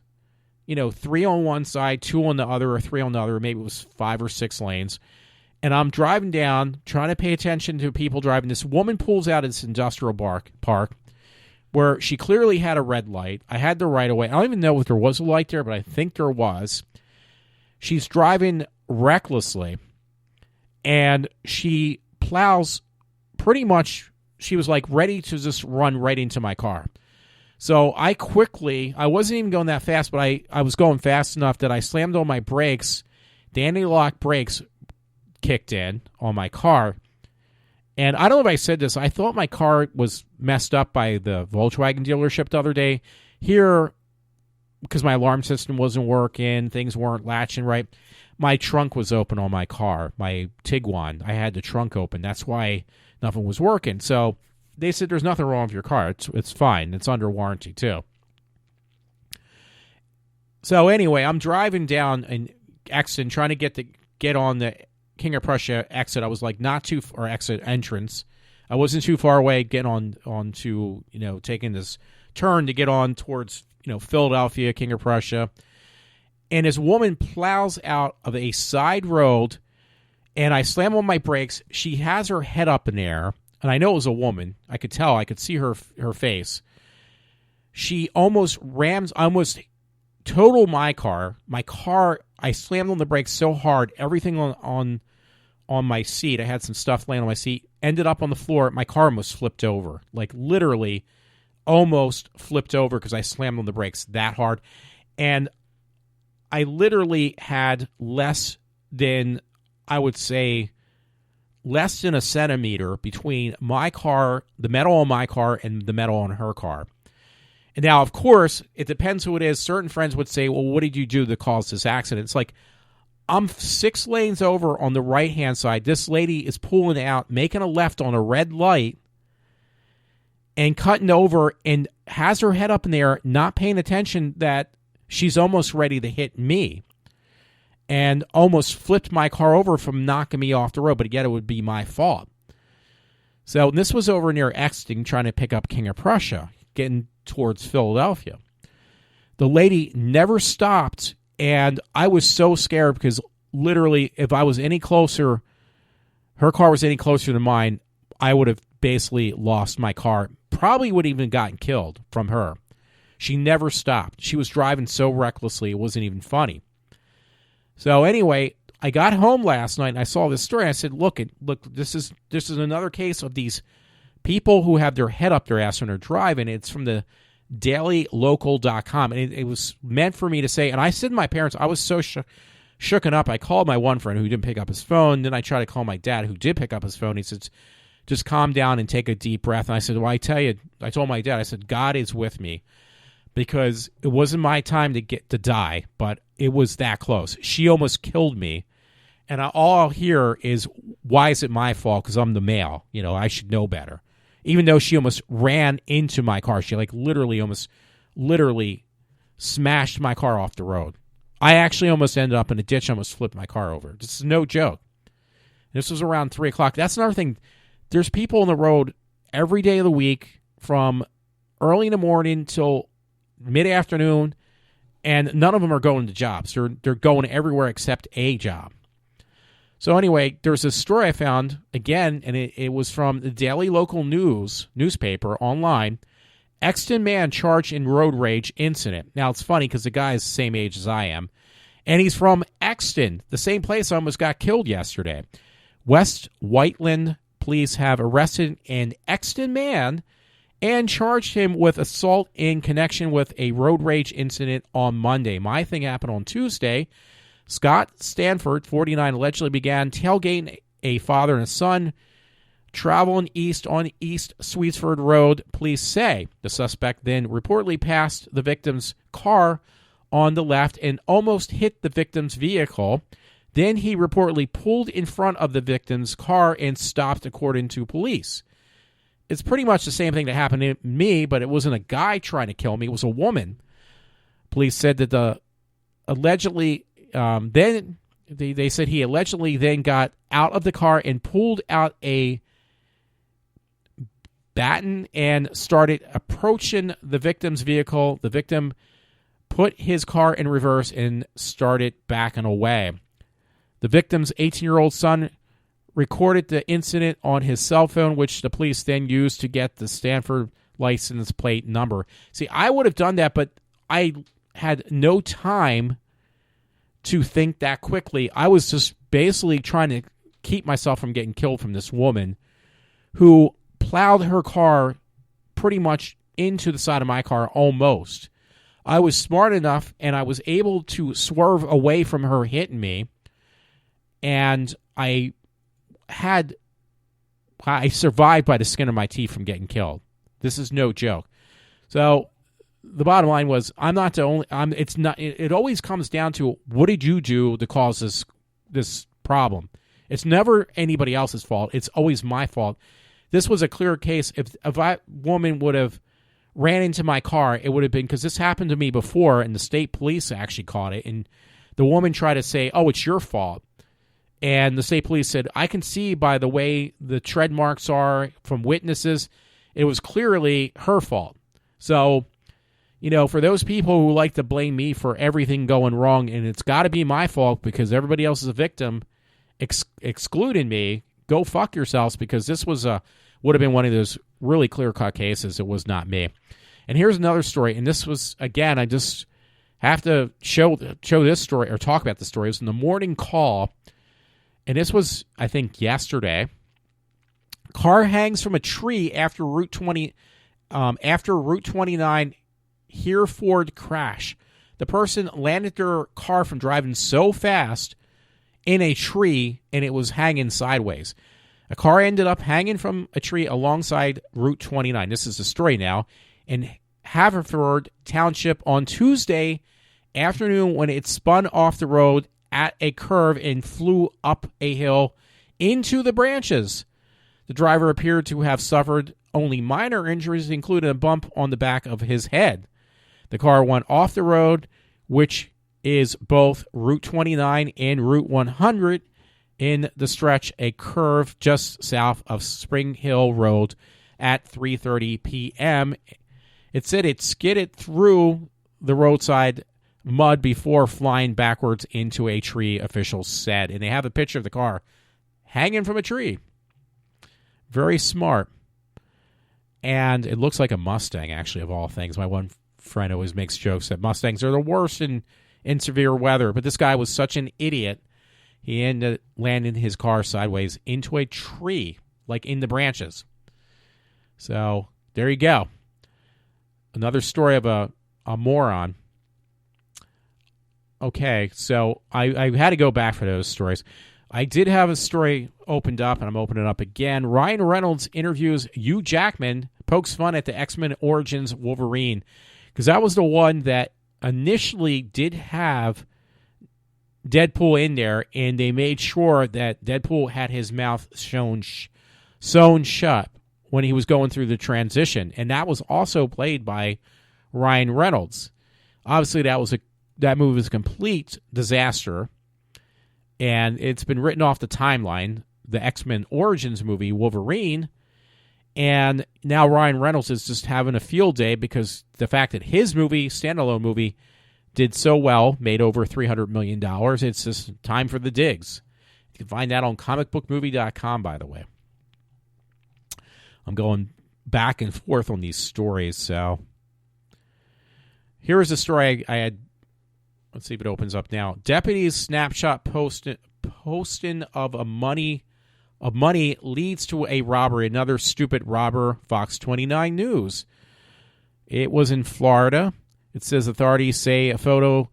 3 on one side, 2 on the other, or 3 on the other. Maybe it was 5 or 6 lanes. And I'm driving down, trying to pay attention to people driving. This woman pulls out of this industrial park where she clearly had a red light. I had the right of way. I don't even know if there was a light there, but I think there was. She's driving recklessly, and she plows pretty much. She was like ready to just run right into my car. So I wasn't even going that fast, but I was going fast enough that I slammed on my brakes. The anti-lock brakes kicked in on my car. And I don't know if I said this. I thought my car was messed up by the Volkswagen dealership the other day. Here, because my alarm system wasn't working, things weren't latching right, my trunk was open on my car, my Tiguan. I had the trunk open. That's why nothing was working. So they said there's nothing wrong with your car. It's fine. It's under warranty, too. So anyway, I'm driving down in Exton trying to get on the King of Prussia exit. I was like or exit entrance. I wasn't too far away getting on to, taking this turn to get on towards, Philadelphia, King of Prussia. And this woman plows out of a side road, and I slam on my brakes. She has her head up in the air, and I know it was a woman. I could tell. I could see her face. She almost totaled my car. My car, I slammed on the brakes so hard, everything on my seat, I had some stuff laying on my seat, ended up on the floor. My car almost flipped over. Like literally almost flipped over because I slammed on the brakes that hard. And I literally had less than a centimeter between my car, the metal on my car, and the metal on her car. And now, of course, it depends who it is. Certain friends would say, well, what did you do that caused this accident? It's like, I'm 6 lanes over on the right-hand side. This lady is pulling out, making a left on a red light, and cutting over, and has her head up in the air, not paying attention that she's almost ready to hit me, and almost flipped my car over from knocking me off the road, but again, it would be my fault. So this was over near Exton, trying to pick up King of Prussia, getting towards Philadelphia. The lady never stopped, and I was so scared because literally, if I was any closer, her car was any closer than mine, I would have basically lost my car. Probably would have even gotten killed from her. She never stopped. She was driving so recklessly, it wasn't even funny. So anyway, I got home last night and I saw this story. I said, look, this is another case of these people who have their head up their ass when they're driving. It's from the dailylocal.com. And it was meant for me to say, and I said to my parents, I was so shooken up. I called my one friend who didn't pick up his phone. Then I tried to call my dad who did pick up his phone. He said, just calm down and take a deep breath. And I said, well, I told my dad, I said, God is with me. Because it wasn't my time to die, but it was that close. She almost killed me. And all I'll hear is, why is it my fault? Because I'm the male. I should know better. Even though she almost ran into my car. She literally smashed my car off the road. I actually almost ended up in a ditch, almost flipped my car over. This is no joke. This was around 3 o'clock. That's another thing. There's people on the road every day of the week from early in the morning till mid-afternoon, and none of them are going to jobs. They're going everywhere except a job. So anyway, there's this story I found, again, and it was from the Daily Local newspaper online. Exton man charged in road rage incident. Now, it's funny because the guy is the same age as I am, and he's from Exton, the same place I almost got killed yesterday. West Whiteland police have arrested an Exton man and charged him with assault in connection with a road rage incident on Monday. My thing happened on Tuesday. Scott Stanford, 49, allegedly began tailgating a father and a son traveling east on East Sweetsford Road, police say. The suspect then reportedly passed the victim's car on the left and almost hit the victim's vehicle. Then he reportedly pulled in front of the victim's car and stopped, according to police. It's pretty much the same thing that happened to me, but it wasn't a guy trying to kill me. It was a woman. Police said that they said he allegedly then got out of the car and pulled out a baton and started approaching the victim's vehicle. The victim put his car in reverse and started backing away. The victim's 18-year-old son recorded the incident on his cell phone, which the police then used to get the Stanford license plate number. See, I would have done that, but I had no time to think that quickly. I was just basically trying to keep myself from getting killed from this woman who plowed her car pretty much into the side of my car almost. I was smart enough and I was able to swerve away from her hitting me, and I survived by the skin of my teeth from getting killed. This is no joke. So the bottom line was, I'm not the only. It's not. It always comes down to, what did you do to cause this problem? It's never anybody else's fault. It's always my fault. This was a clear case. If that woman would have ran into my car, it would have been because this happened to me before, and the state police actually caught it. And the woman tried to say, "Oh, it's your fault." And the state police said, I can see by the way the tread marks are from witnesses, it was clearly her fault. So, for those people who like to blame me for everything going wrong, and it's got to be my fault because everybody else is a victim, excluding me, go fuck yourselves, because this would have been one of those really clear-cut cases. It was not me. And here's another story, and this was, again, I just have to show this story or talk about the story. It was in the Morning Call. And this was, I think, yesterday. Car hangs from a tree after Route 29 Hereford crash. The person landed their car from driving so fast in a tree, and it was hanging sideways. A car ended up hanging from a tree alongside Route 29. This is the story now. In Haverford Township on Tuesday afternoon, when it spun off the road at a curve and flew up a hill into the branches. The driver appeared to have suffered only minor injuries, including a bump on the back of his head. The car went off the road, which is both Route 29 and Route 100 in the stretch, a curve just south of Spring Hill Road at 3:30 p.m. It said it skidded through the roadside mud before flying backwards into a tree, officials said. And they have a picture of the car hanging from a tree. Very smart. And it looks like a Mustang, actually, of all things. My one friend always makes jokes that Mustangs are the worst in severe weather. But this guy was such an idiot, he ended up landing his car sideways into a tree, like in the branches. So there you go. Another story of a moron. Okay, so I had to go back for those stories. I did have a story opened up, and I'm opening it up again. Ryan Reynolds interviews Hugh Jackman, pokes fun at the X-Men Origins Wolverine, because that was the one that initially did have Deadpool in there, and they made sure that Deadpool had his mouth sewn shut when he was going through the transition, and that was also played by Ryan Reynolds. Obviously, that was a that movie was a complete disaster, and it's been written off the timeline, the X-Men Origins movie, Wolverine, and now Ryan Reynolds is just having a field day because the fact that his movie, standalone movie, did so well, made over $300 million. It's just time for the digs. You can find that on comicbookmovie.com, by the way. I'm going back and forth on these stories, so here is a story I had. Let's see if it opens up now. Deputies snapshot posting of money leads to a robbery. Another stupid robber. Fox 29 News. It was in Florida. It says authorities say a photo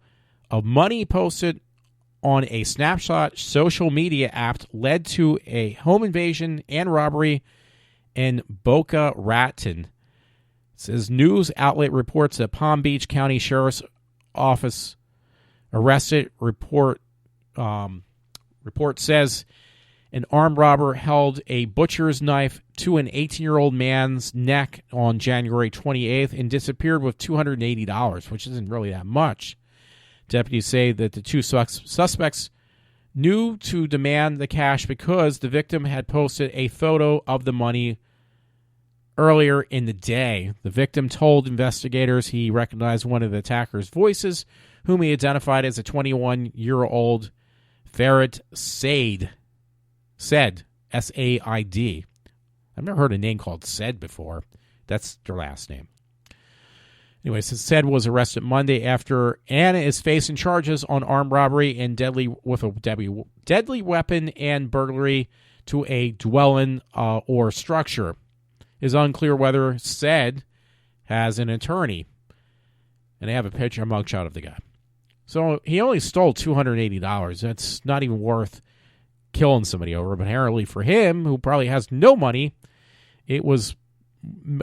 of money posted on a snapshot social media app led to a home invasion and robbery in Boca Raton. It says news outlet reports that Palm Beach County Sheriff's Office arrested. Report says an armed robber held a butcher's knife to an 18-year-old man's neck on January 28th and disappeared with $280, which isn't really that much. Deputies say that the two suspects knew to demand the cash because the victim had posted a photo of the money earlier in the day. The victim told investigators he recognized one of the attackers' voices, whom he identified as a 21-year-old Farid Said, S-A-I-D. I've never heard a name called Said before. That's their last name. Anyway, so Said was arrested Monday after Anna is facing charges on armed robbery and deadly weapon and burglary to a dwelling or structure. It is unclear whether Said has an attorney. And they have a picture, a mugshot of the guy. So he only stole $280. That's not even worth killing somebody over. But apparently for him, who probably has no money, it was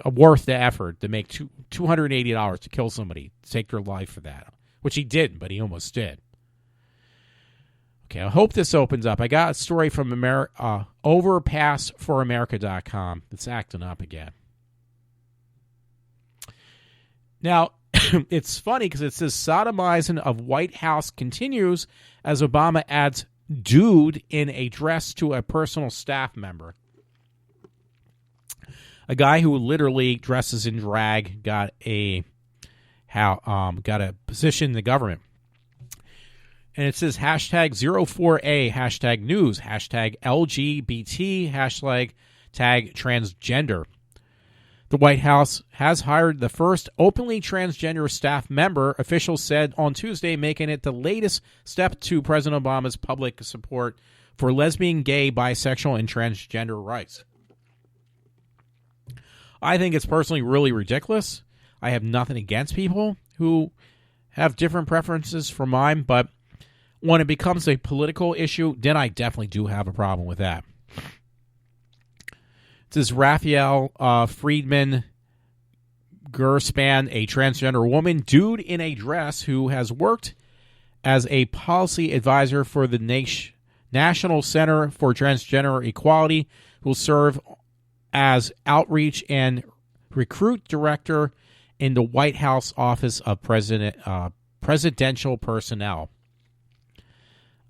worth the effort to make $280 to kill somebody, to take their life for that. Which he didn't, but he almost did. Okay, I hope this opens up. I got a story from overpassforamerica.com. It's acting up again. Now, it's funny because it says sodomizing of White House continues as Obama adds dude in a dress to a personal staff member. A guy who literally dresses in drag got a position in the government. And it says hashtag 04A, hashtag news, hashtag LGBT, hashtag transgender. The White House has hired the first openly transgender staff member, officials said on Tuesday, making it the latest step to President Obama's public support for lesbian, gay, bisexual, and transgender rights. I think it's personally really ridiculous. I have nothing against people who have different preferences from mine, but when it becomes a political issue, then I definitely do have a problem with that. It says Raphael Friedman Gerspan, a transgender woman, dude in a dress, who has worked as a policy advisor for the National Center for Transgender Equality, will serve as outreach and recruit director in the White House Office of Presidential Personnel.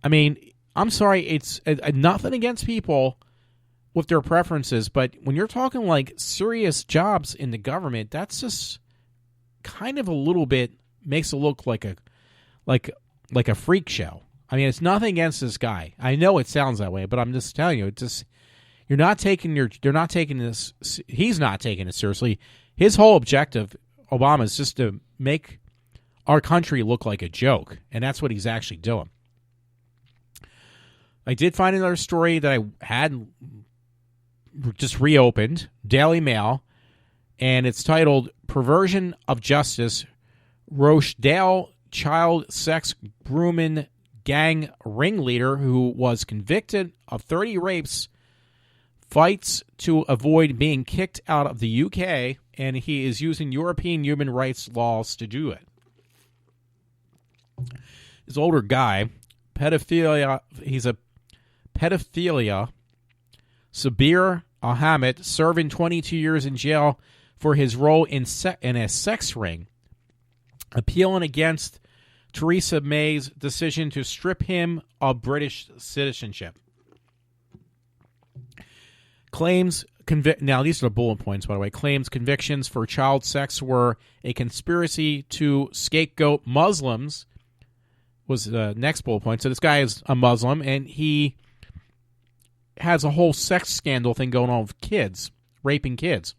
I mean, I'm sorry, it's nothing against people with their preferences, but when you're talking like serious jobs in the government, that's just kind of a little bit makes it look like a freak show. I mean, it's nothing against this guy. I know it sounds that way, but I'm just telling you, it just he's not taking it seriously. His whole objective, Obama, is just to make our country look like a joke, and that's what he's actually doing. I did find another story that I had just reopened, Daily Mail, and it's titled Perversion of Justice, Rochdale child sex grooming gang ringleader who was convicted of 30 rapes fights to avoid being kicked out of the UK, and he is using European human rights laws to do it. This older guy, he's a pedophilia, Sabir Ahmed, serving 22 years in jail for his role in a sex ring, appealing against Theresa May's decision to strip him of British citizenship. Now, these are the bullet points, by the way. Claims convictions for child sex were a conspiracy to scapegoat Muslims was the next bullet point. So this guy is a Muslim, and he has a whole sex scandal thing going on with kids, raping kids.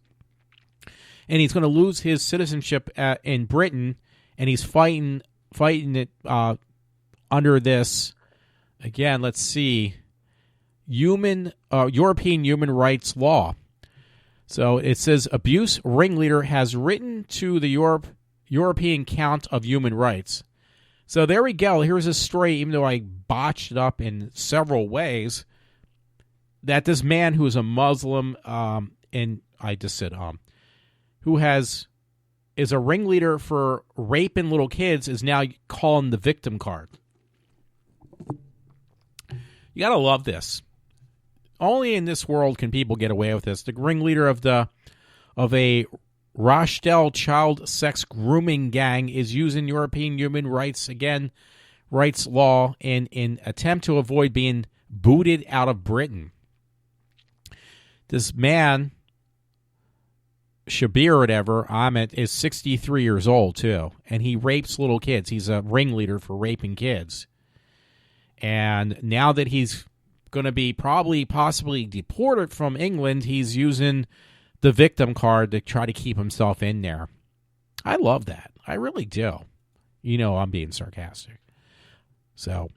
And he's going to lose his citizenship in Britain, and he's fighting it under this, again, let's see, European human rights law. So it says abuse ringleader has written to the European Count of Human Rights. So there we go. Here's a story, even though I botched it up in several ways, that this man who is a Muslim, and I just said who is a ringleader for raping little kids, is now calling the victim card. You gotta love this. Only in this world can people get away with this. The ringleader of a Rochdale child sex grooming gang is using European human rights law in attempt to avoid being booted out of Britain. This man, Shabir or whatever, Ahmed, is 63 years old too, and he rapes little kids. He's a ringleader for raping kids. And now that he's going to be possibly deported from England, he's using the victim card to try to keep himself in there. I love that. I really do. You know I'm being sarcastic. So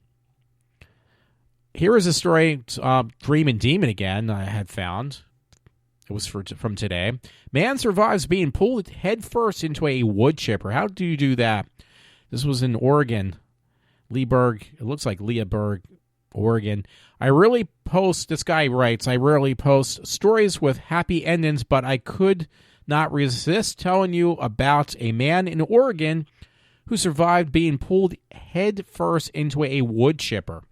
here is a story, Dream and Demon again, I had found. It was from today. Man survives being pulled headfirst into a wood chipper. How do you do that? This was in Oregon. Leesburg. It looks like Leesburg, Oregon. This guy writes, I rarely post stories with happy endings, but I could not resist telling you about a man in Oregon who survived being pulled headfirst into a wood chipper.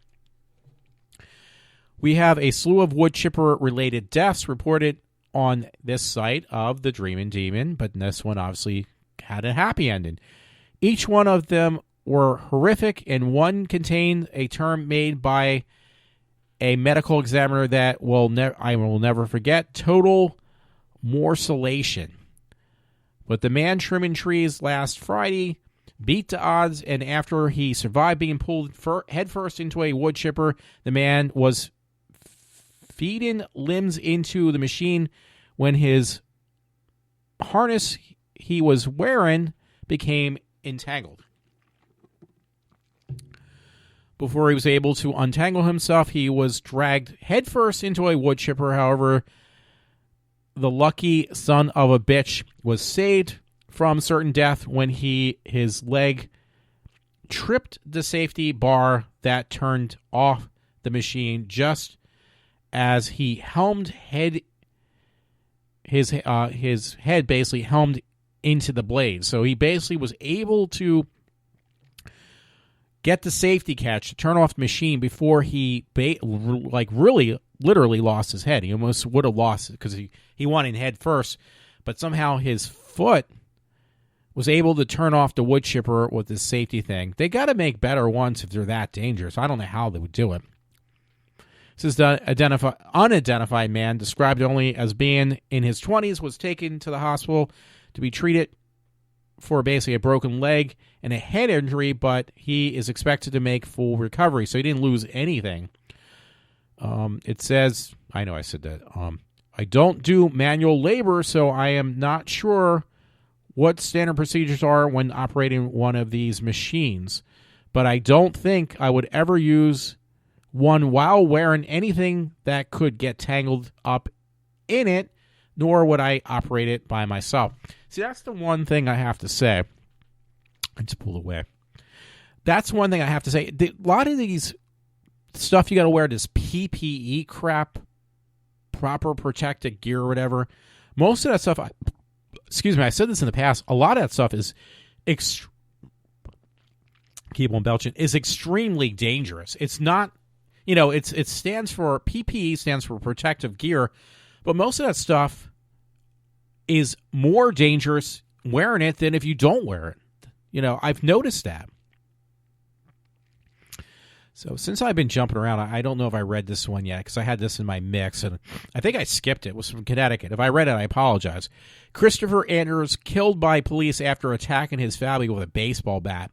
We have a slew of wood chipper-related deaths reported on this site of the Dream and Demon, but this one obviously had a happy ending. Each one of them were horrific, and one contained a term made by a medical examiner that I will never forget: total morcellation. But the man trimming trees last Friday beat the odds, and after he survived being pulled headfirst into a wood chipper, the man was feeding limbs into the machine when his harness he was wearing became entangled. Before he was able to untangle himself, he was dragged headfirst into a wood chipper. However, the lucky son of a bitch was saved from certain death when his leg tripped the safety bar that turned off the machine just as he his head basically helmed into the blade. So he basically was able to get the safety catch to turn off the machine before he really literally lost his head. He almost would have lost it because he went in head first, but somehow his foot was able to turn off the wood chipper with this safety thing. They got to make better ones if they're that dangerous. I don't know how they would do it. This is the unidentified man, described only as being in his 20s, was taken to the hospital to be treated for basically a broken leg and a head injury, but he is expected to make full recovery, so he didn't lose anything. It says, I know I said that, I don't do manual labor, so I am not sure what standard procedures are when operating one of these machines, but I don't think I would ever use one while wearing anything that could get tangled up in it, nor would I operate it by myself. See, that's the one thing I have to say. I just pulled away. That's one thing I have to say. A lot of these stuff you got to wear, this PPE crap, proper protective gear or whatever, most of that stuff, I said this in the past, a lot of that stuff is keep on belching, is extremely dangerous. It's not, it stands for, PPE stands for protective gear, but most of that stuff is more dangerous wearing it than if you don't wear it. I've noticed that. So since I've been jumping around, I don't know if I read this one yet because I had this in my mix, and I think I skipped it. It was from Connecticut. If I read it, I apologize. Christopher Andrews killed by police after attacking his family with a baseball bat.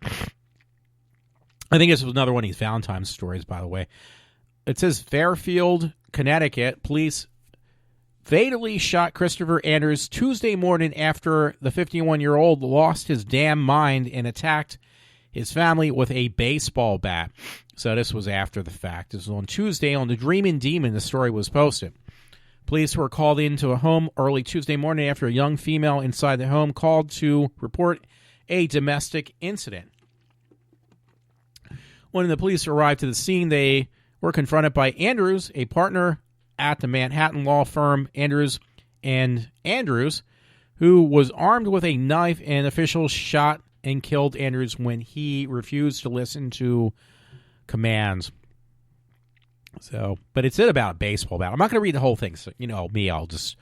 I think this was another one of these Valentine's stories, by the way. It says Fairfield, Connecticut. Police fatally shot Christopher Andrews Tuesday morning after the 51-year-old lost his damn mind and attacked his family with a baseball bat. So this was after the fact. This was on Tuesday on the Dreamin' Demon. The story was posted. Police were called into a home early Tuesday morning after a young female inside the home called to report a domestic incident. When the police arrived to the scene, they were confronted by Andrews, a partner at the Manhattan law firm Andrews and Andrews, who was armed with a knife, and officials shot and killed Andrews when he refused to listen to commands. So, but it said about a baseball bat. I'm not going to read the whole thing. So, you know me, I'll just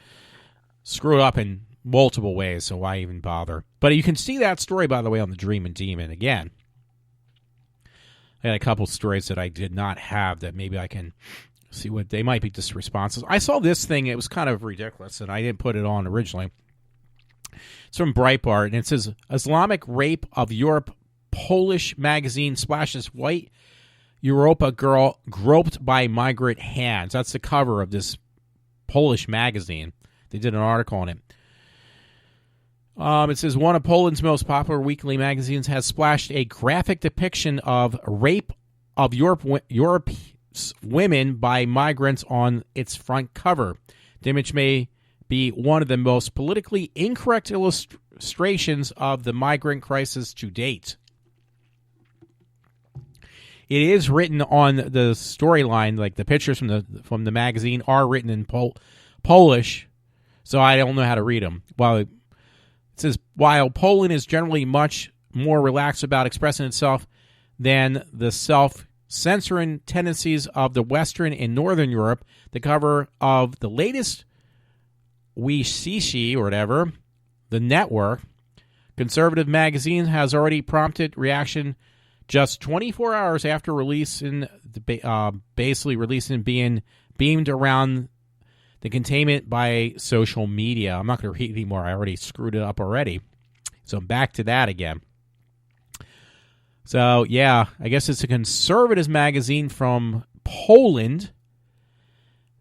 screw it up in multiple ways, so why even bother? But you can see that story, by the way, on the Dreamin' Demon. Again, I had a couple stories that I did not have that maybe I can see what they might be just responses. I saw this thing. It was kind of ridiculous, and I didn't put it on originally. It's from Breitbart, and it says, Islamic rape of Europe, Polish magazine splashes white Europa girl groped by migrant hands. That's the cover of this Polish magazine. They did an article on it. It says, one of Poland's most popular weekly magazines has splashed a graphic depiction of rape of Europe's women by migrants on its front cover. The image may be one of the most politically incorrect illustrations of the migrant crisis to date. It is written on the storyline, like the pictures from the magazine are written in Polish, so I don't know how to read them. It says, while Poland is generally much more relaxed about expressing itself than the self-censoring tendencies of the Western and Northern Europe, the cover of the latest Wishishi, or whatever, the network, conservative magazine, has already prompted reaction just 24 hours after being beamed around the containment by social media. I'm not going to read anymore. I already screwed it up already. So I'm back to that again. So, yeah, I guess it's a conservative magazine from Poland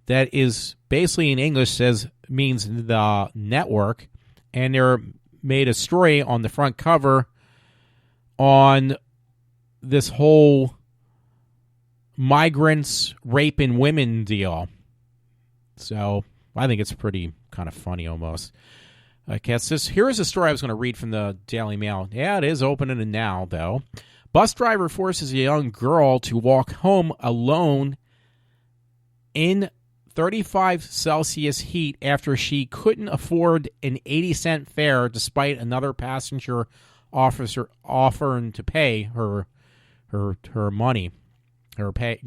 that is basically in English means the network, and they're made a story on the front cover on this whole migrants raping women deal. So I think it's pretty kind of funny almost. I guess here's a story I was going to read from the Daily Mail. Yeah, it is opening now, though. Bus driver forces a young girl to walk home alone in 35 Celsius heat after she couldn't afford an 80-cent fare despite another passenger offering to pay her money, her pay,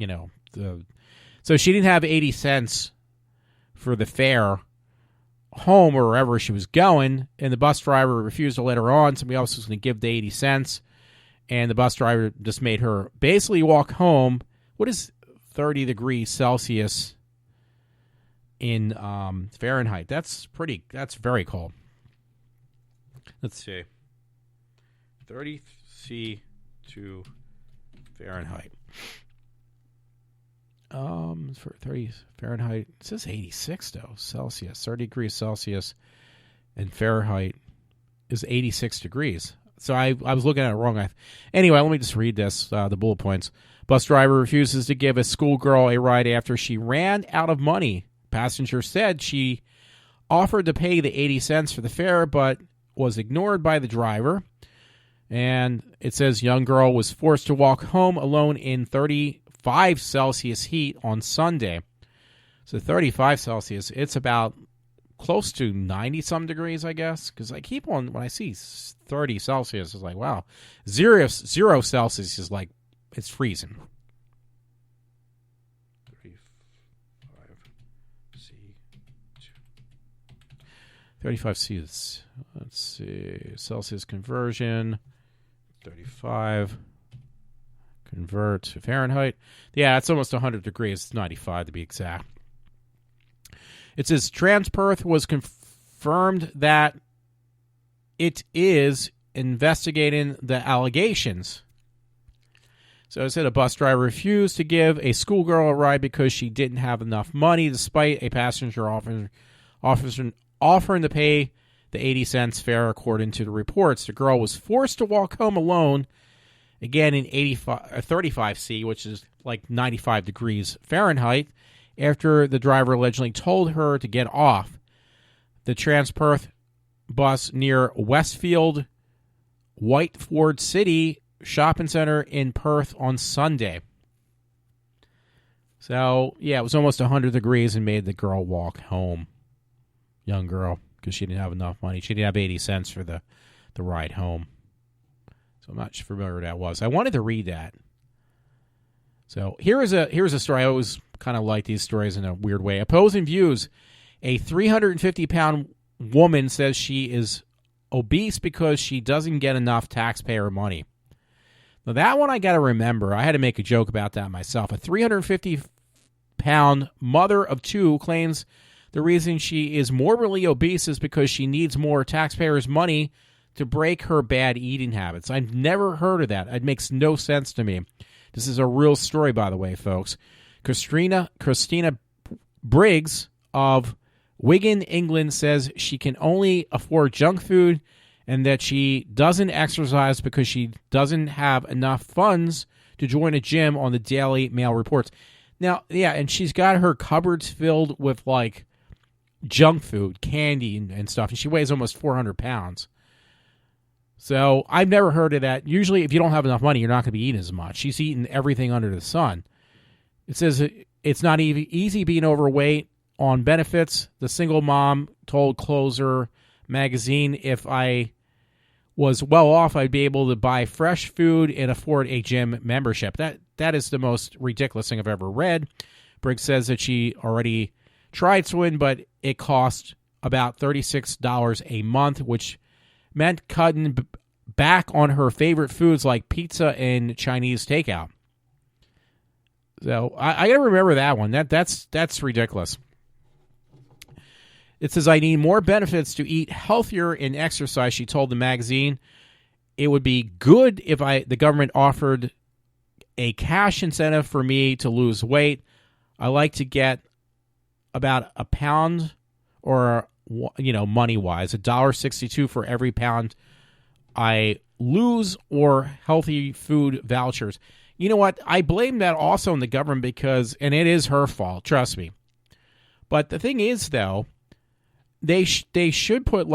so she didn't have 80 cents for the fare home or wherever she was going, and the bus driver refused to let her on. Somebody else was going to give the 80 cents, and the bus driver just made her basically walk home. What is 30 degrees Celsius in Fahrenheit? That's very cold. Let's see. 30 C to Fahrenheit. For 30 Fahrenheit, it says 86 though, Celsius. 30 degrees Celsius and Fahrenheit is 86 degrees. So I was looking at it wrong. Anyway, let me just read this, the bullet points. Bus driver refuses to give a schoolgirl a ride after she ran out of money. Passenger said she offered to pay the 80 cents for the fare, but was ignored by the driver. And it says young girl was forced to walk home alone in 35 Celsius heat on Sunday. So 35 Celsius, it's about close to 90-some degrees, I guess. Because I keep on, when I see 30 Celsius, it's like, wow. Zero Celsius is like, it's freezing. 35 Celsius. Let's see. Celsius conversion. 35 Convert to Fahrenheit. Yeah, it's almost 100 degrees. It's 95 to be exact. It says Transperth was confirmed that it is investigating the allegations. So it said a bus driver refused to give a schoolgirl a ride because she didn't have enough money, despite a passenger offering to pay the 80 cents fare, according to the reports. The girl was forced to walk home alone, again in 35°C, which is like 95 degrees Fahrenheit, after the driver allegedly told her to get off the Transperth bus near Westfield Whiteford City Shopping Center in Perth on Sunday. So, yeah, it was almost 100 degrees and made the girl walk home. Young girl, because she didn't have enough money. She didn't have 80 cents for the ride home. So I'm not familiar what that was. I wanted to read that. So here's a story. I always kind of like these stories in a weird way. Opposing views. A 350-pound woman says she is obese because she doesn't get enough taxpayer money. Now, that one I got to remember. I had to make a joke about that myself. A 350-pound mother of two claims the reason she is morbidly obese is because she needs more taxpayers' money to break her bad eating habits. I've never heard of that. It makes no sense to me. This is a real story, by the way, folks. Christina Briggs of Wigan, England, says she can only afford junk food and that she doesn't exercise because she doesn't have enough funds to join a gym, on the Daily Mail reports. Now, yeah, and she's got her cupboards filled with, like, junk food, candy, and stuff, and she weighs almost 400 pounds. So I've never heard of that. Usually, if you don't have enough money, you're not going to be eating as much. She's eating everything under the sun. It says it's not easy being overweight. On benefits, the single mom told Closer magazine, if I was well off, I'd be able to buy fresh food and afford a gym membership. That is the most ridiculous thing I've ever read. Briggs says that she already tried Swin, but it cost about $36 a month, which meant cutting back on her favorite foods like pizza and Chinese takeout. So I got to remember that one. That's ridiculous. It says, I need more benefits to eat healthier and exercise, she told the magazine. It would be good if the government offered a cash incentive for me to lose weight. I like to get about a pound, or, money-wise, $1.62 for every pound I lose, or healthy food vouchers. You know what? I blame that also on the government because, and it is her fault, trust me. But the thing is, though, they should put,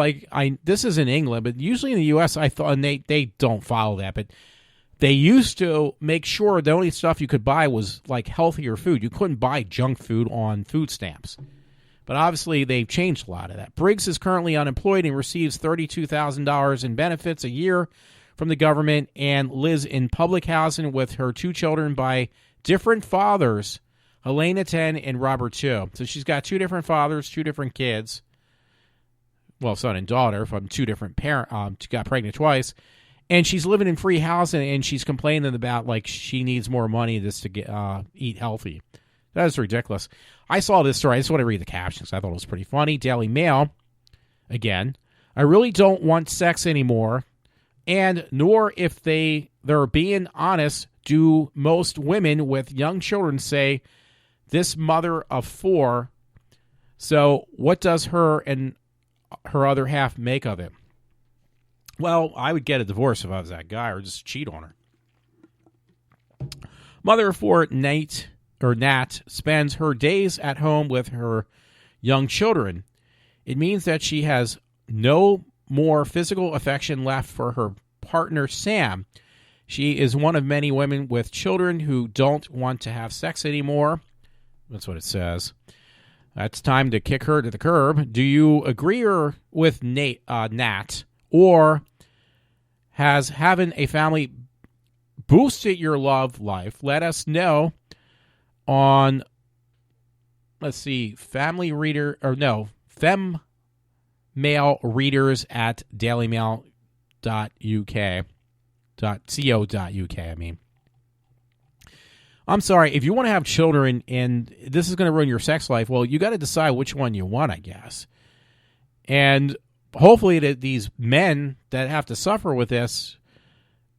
this is in England, but usually in the U.S., I thought, and they don't follow that, but they used to make sure the only stuff you could buy was, like, healthier food. You couldn't buy junk food on food stamps. But obviously, they've changed a lot of that. Briggs is currently unemployed and receives $32,000 in benefits a year from the government, and lives in public housing with her two children by different fathers, Helena 10 and Robert 2. So she's got two different fathers, two different kids. Well, son and daughter from two different parents, got pregnant twice. And she's living in free housing, and she's complaining about, like, she needs more money just to eat healthy. That is ridiculous. I saw this story. I just want to read the captions. I thought it was pretty funny. Daily Mail, again, I really don't want sex anymore, and nor, if they're being honest, do most women with young children say, this mother of four, so what does her and her other half make of it? Well, I would get a divorce if I was that guy, or just cheat on her. Mother of four, Nat spends her days at home with her young children. It means that she has no more physical affection left for her partner, Sam. She is one of many women with children who don't want to have sex anymore. That's what it says. It's time to kick her to the curb. Do you agree with Nat, or has having a family boosted your love life? Let us know on, Fem Mail Readers at dailymail.co.uk. I'm sorry, if you want to have children and this is going to ruin your sex life, well, you got to decide which one you want, I guess. And hopefully that these men that have to suffer with this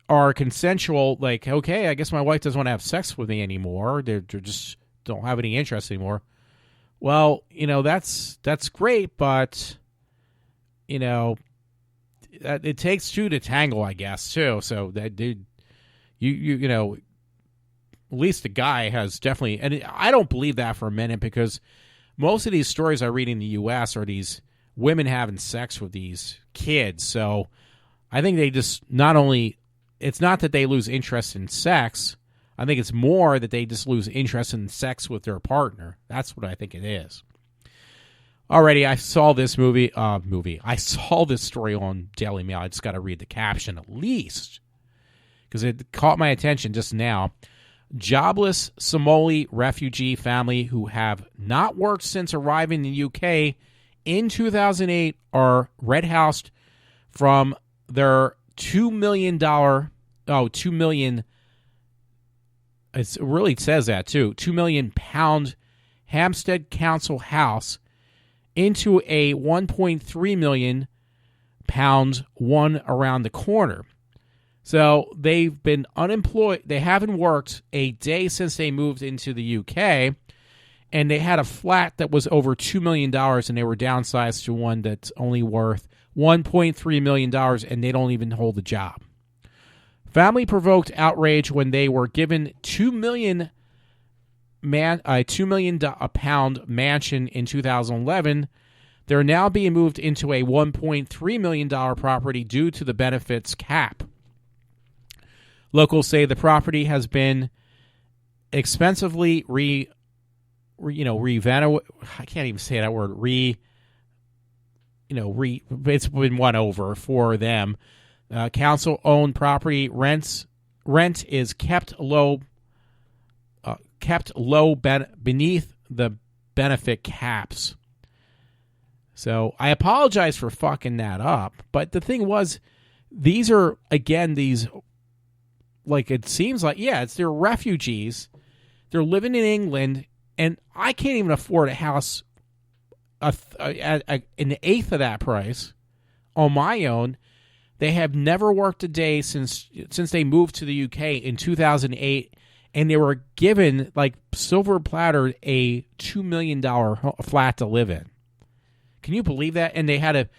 are consensual, like, okay, I guess my wife doesn't want to have sex with me anymore. They just don't have any interest anymore. Well, that's great, but, it takes two to tangle, I guess, too. So that dude, at least the guy has definitely, and I don't believe that for a minute, because most of these stories I read in the U.S. are these women having sex with these kids. So I think they just it's not that they lose interest in sex. I think it's more that they just lose interest in sex with their partner. That's what I think it is. Alrighty, I saw this I saw this story on Daily Mail. I just got to read the caption at least, because it caught my attention just now. Jobless Somali refugee family who have not worked since arriving in the UK in 2008 are red-housed from their $2 million, it really says that too, £2 million Hampstead Council house into a £1.3 million one around the corner. So they've been unemployed. They haven't worked a day since they moved into the UK, and they had a flat that was over $2 million, and they were downsized to one that's only worth $1.3 million, and they don't even hold a job. Family provoked outrage when they were given £2 million pound mansion in 2011. They're now being moved into a $1.3 million property due to the benefits cap. Locals say the property has been expensively I can't even say that word. It's been won over for them. Council-owned property rent is kept low beneath the benefit caps. So I apologize for fucking that up, but the thing was, these are again these, like, it seems like, they're refugees. They're living in England, and I can't even afford a house an eighth of that price on my own. They have never worked a day since they moved to the UK in 2008, and they were given, like, silver platter, a $2 million flat to live in. Can you believe that? And they had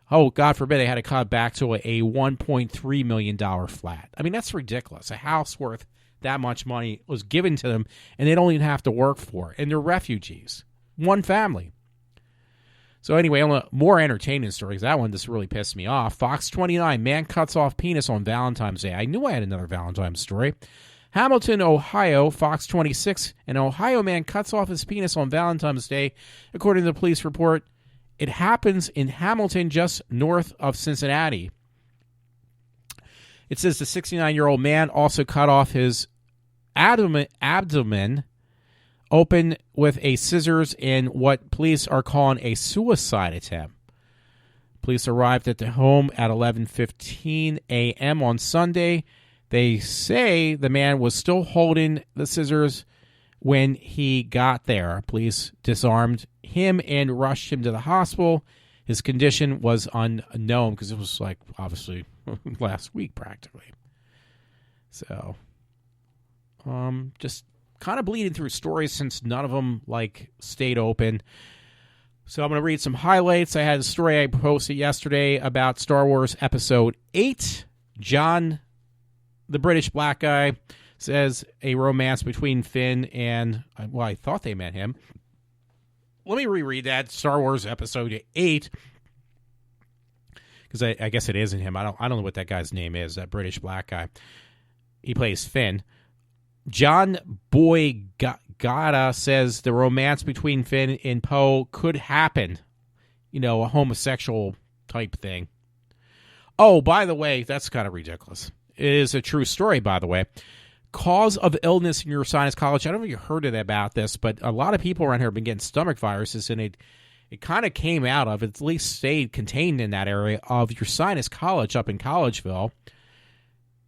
God forbid, they had to cut back to a $1.3 million flat. I mean, that's ridiculous. A house worth that much money was given to them, and they don't even have to work for it. And they're refugees. One family. So anyway, on more entertaining stories. That one just really pissed me off. Fox 29, man cuts off penis on Valentine's Day. I knew I had another Valentine's story. Hamilton, Ohio, Fox 26, an Ohio man cuts off his penis on Valentine's Day, according to the police report. It happens in Hamilton, just north of Cincinnati. It says the 69-year-old man also cut off his abdomen open with a scissors in what police are calling a suicide attempt. Police arrived at the home at 11:15 a.m. on Sunday. They say the man was still holding the scissors when he got there. Police disarmed him and rushed him to the hospital. His condition was unknown because it was, like, obviously last week practically. So, just kind of bleeding through stories since none of them, like, stayed open. So I'm going to read some highlights. I had a story I posted yesterday about Star Wars Episode 8. John, the British black guy, says a romance between Finn and, well, I thought they meant him. Let me reread that. Star Wars Episode 8. Because I guess it isn't him. I don't know what that guy's name is, that British black guy. He plays Finn. John Boygata says the romance between Finn and Poe could happen. A homosexual type thing. Oh, by the way, that's kind of ridiculous. It is a true story, by the way. Cause of illness in your sinus college. I don't know if you heard about this, but a lot of people around here have been getting stomach viruses, and it kind of came out of, at least stayed contained in that area of your sinus college up in Collegeville.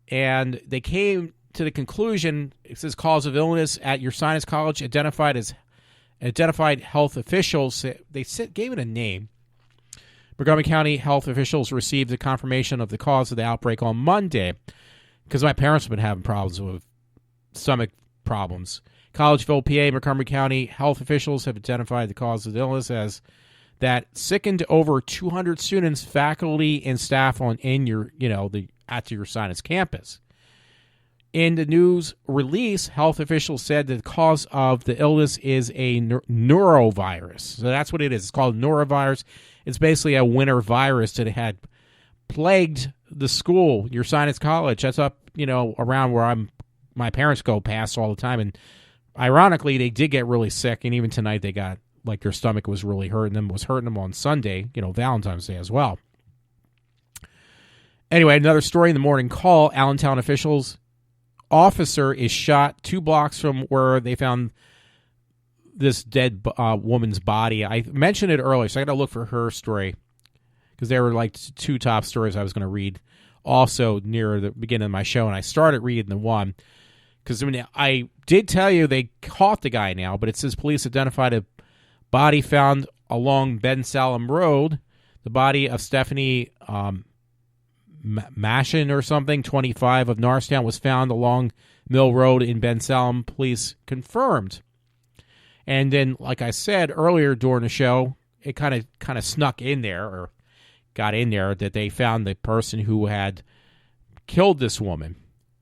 And they came to the conclusion. It says cause of illness at Ursinus College identified health officials. They gave it a name. Montgomery County health officials received the confirmation of the cause of the outbreak on Monday because my parents have been having problems with stomach problems. Collegeville, PA, Montgomery County health officials have identified the cause of the illness as that sickened over 200 students, faculty, and staff at the Ursinus campus. In the news release, health officials said that the cause of the illness is a norovirus. So that's what it is. It's called norovirus. It's basically a winter virus that had plagued the school, Ursinus College. That's up, around where my parents go past all the time. And ironically, they did get really sick. And even tonight, they got like their stomach was really hurting them on Sunday, Valentine's Day as well. Anyway, another story in the morning call. Allentown officer is shot 2 blocks from where they found this dead woman's body. I mentioned it earlier, so I got to look for her story because there were like 2 top stories I was going to read also near the beginning of my show, and I started reading the one because I did tell you they caught the guy now, but it says police identified a body found along Ben Salem Road. The body of Stephanie Mashin or something, 25 of Norristown, was found along Mill Road in Ben Salem. Police confirmed. And then, like I said earlier during the show, it kind of snuck in there or got in there that they found the person who had killed this woman,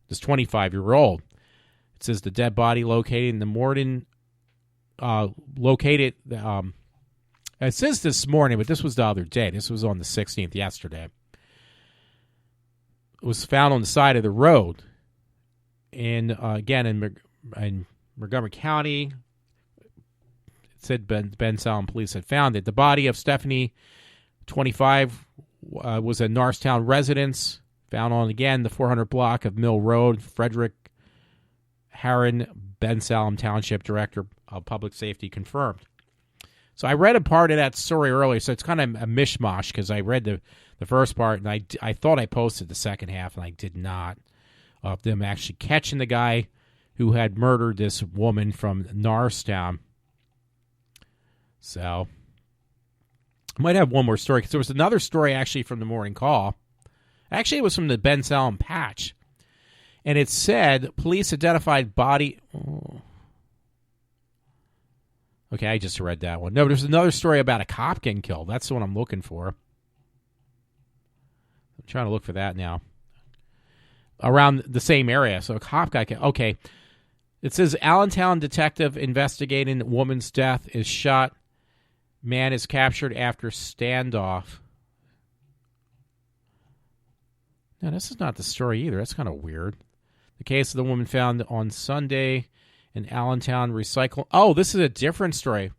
this 25-year-old. It says the dead body located in the Morden, it says this morning, but this was the other day. This was on the 16th, yesterday. It was found on the side of the road. And again, in Montgomery County, it said Ben Salem police had found it. The body of Stephanie, 25, was a Norristown residence, found on, again, the 400 block of Mill Road. Frederick Harron, Ben Salem Township Director of Public Safety, confirmed. So I read a part of that story earlier, so it's kind of a mishmash because I read the first part, and I thought I posted the second half, and I did not, of them actually catching the guy who had murdered this woman from Norristown. So I might have one more story, because there was another story actually from the morning call. Actually, it was from the Ben Salem Patch, and it said police identified body... Oh. Okay, I just read that one. No, there's another story about a cop getting killed. That's the one I'm looking for. I'm trying to look for that now. Around the same area. So a cop got killed. Okay. It says Allentown detective investigating woman's death is shot. Man is captured after standoff. No, this is not the story either. That's kind of weird. The case of the woman found on Sunday in Allentown recycle. Oh, this is a different story.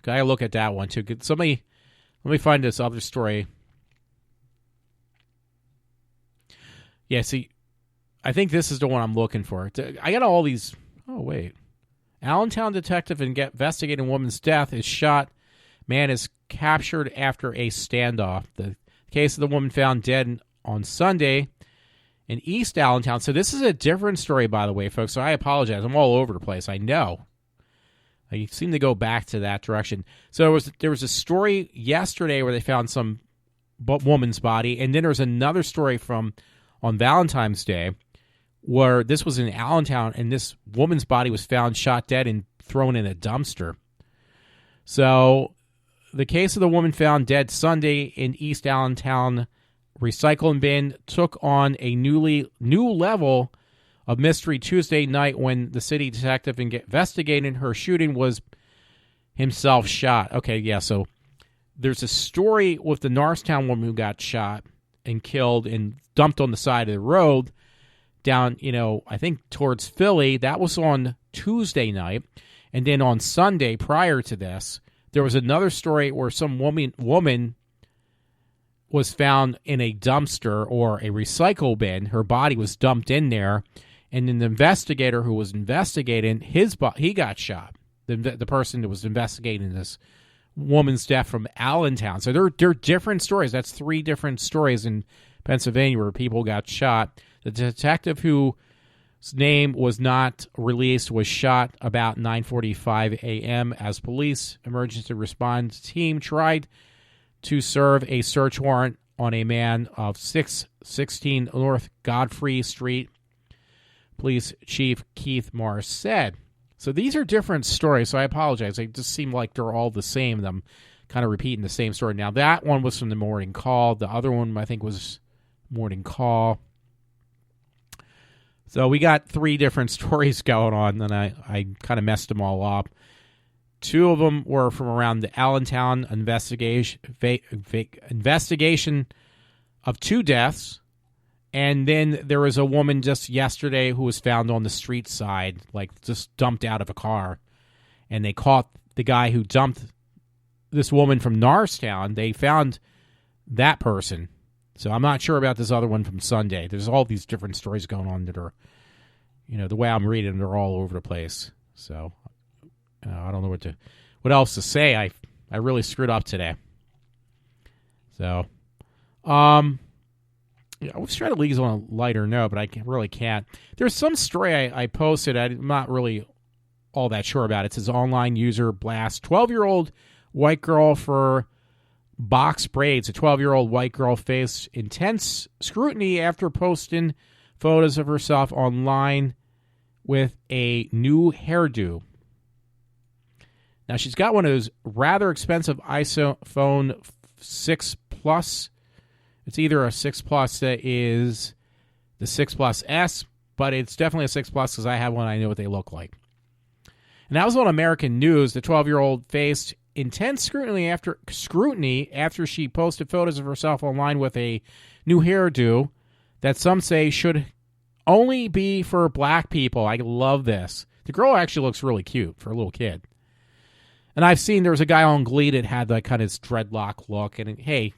Gotta look at that one too. Let me find this other story. Yeah, see, I think this is the one I'm looking for. I got all these. Oh wait, Allentown detective investigating woman's death is shot. Man is captured after a standoff. The case of the woman found dead on Sunday in East Allentown. So this is a different story, by the way, folks. So I apologize. I'm all over the place. I know. I seem to go back to that direction. So there was a story yesterday where they found some woman's body, and then there was another story from on Valentine's Day where this was in Allentown, and this woman's body was found shot dead and thrown in a dumpster. So the case of the woman found dead Sunday in East Allentown recycling bin took on a new level of mystery Tuesday night when the city detective investigating her shooting was himself shot. Okay, yeah, so there's a story with the Norristown woman who got shot and killed and dumped on the side of the road down, I think towards Philly. That was on Tuesday night. And then on Sunday prior to this, there was another story where some woman was found in a dumpster or a recycle bin. Her body was dumped in there, and then the investigator who was investigating he got shot. The person that was investigating this woman's death from Allentown. So they're different stories. That's 3 different stories in Pennsylvania where people got shot. The detective who name was not released, was shot about 9:45 a.m. as police emergency response team tried to serve a search warrant on a man of 616 North Godfrey Street, Police Chief Keith Morris said. So these are different stories, so I apologize. They just seem like they're all the same. I'm kind of repeating the same story. Now, that one was from the Morning Call. The other one, I think, was Morning Call. So we got 3 different stories going on, and I kind of messed them all up. 2 of them were from around the Allentown investigation of 2 deaths. And then there was a woman just yesterday who was found on the street side, like just dumped out of a car. And they caught the guy who dumped this woman from Norristown. They found that person. So I'm not sure about this other one from Sunday. There's all these different stories going on that are, the way I'm reading them, they're all over the place. So I don't know what else to say. I really screwed up today. So, I was trying to leave on a lighter note, but I really can't. There's some story I posted. I'm not really all that sure about it. It says online user blast 12-year-old white girl for box braids. A 12-year-old white girl faced intense scrutiny after posting photos of herself online with a new hairdo. Now, she's got one of those rather expensive iPhone 6 Plus. It's either a 6 Plus that is the 6 Plus S, but it's definitely a 6 Plus because I have one. I know what they look like. And that was on American News. The 12-year-old faced intense scrutiny after she posted photos of herself online with a new hairdo that some say should only be for black people. I love this. The girl actually looks really cute for a little kid. And I've seen there was a guy on Glee that had that kind of dreadlock look. And hey,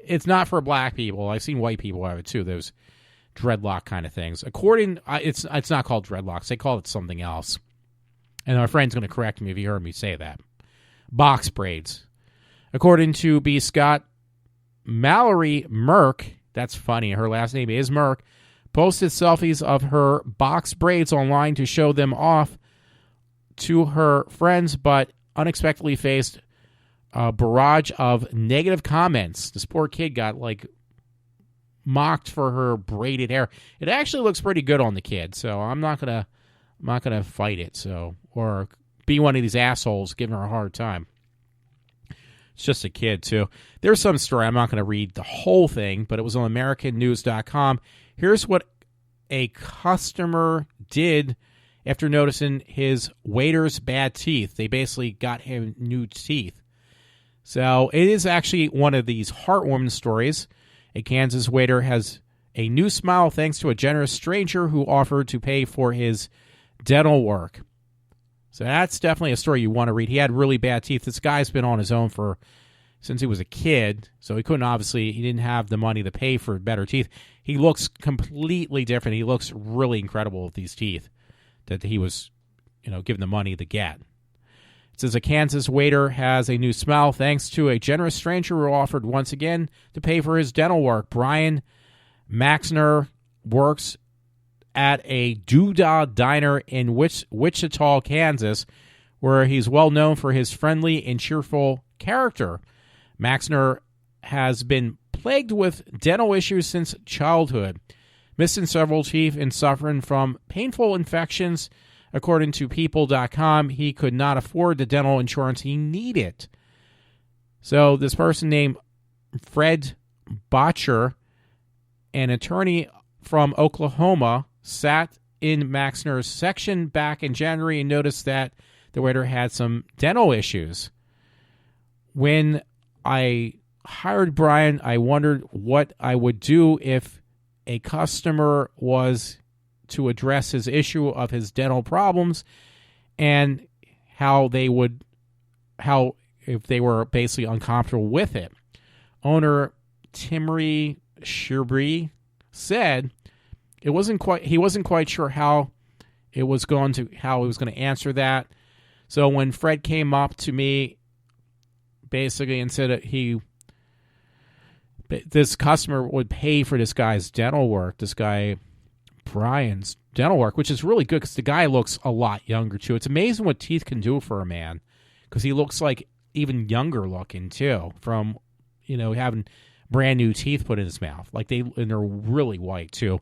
it's not for black people. I've seen white people have it too. Those dreadlock kind of things. It's not called dreadlocks. They call it something else. And our friend's going to correct me if he heard me say that. Box braids. According to B. Scott, Mallory Merck, that's funny, her last name is Merck, posted selfies of her box braids online to show them off to her friends, but unexpectedly faced a barrage of negative comments. This poor kid got mocked for her braided hair. It actually looks pretty good on the kid, so I'm not gonna fight it. So, or be one of these assholes giving her a hard time. It's just a kid too. There's some story. I'm not going to read the whole thing, but it was on AmericanNews.com. Here's what a customer did after noticing his waiter's bad teeth. They basically got him new teeth. So it is actually one of these heartwarming stories. A Kansas waiter has a new smile thanks to a generous stranger who offered to pay for his dental work. So that's definitely a story you want to read. He had really bad teeth. This guy's been on his own since he was a kid, so he didn't have the money to pay for better teeth. He looks completely different. He looks really incredible with these teeth that he was, given the money to get. It says a Kansas waiter has a new smile thanks to a generous stranger who offered once again to pay for his dental work. Brian Maxner works at a Doodah Diner in Wichita, Kansas, where he's well known for his friendly and cheerful character. Maxner has been plagued with dental issues since childhood, missing several teeth and suffering from painful infections. According to People.com, he could not afford the dental insurance he needed. So this person named Fred Botcher, an attorney from Oklahoma, sat in Maxner's section back in January and noticed that the waiter had some dental issues. When I hired Brian, I wondered what I would do if a customer was to address his issue of his dental problems and if they were basically uncomfortable with it. Owner Timmy Sherbree said he wasn't quite sure how he was going to answer that. So when Fred came up to me basically and said that this customer would pay for this guy's dental work, this guy Brian's dental work, which is really good because the guy looks a lot younger too. It's amazing what teeth can do for a man, because he looks like even younger looking too, from having brand new teeth put in his mouth. And they're really white too,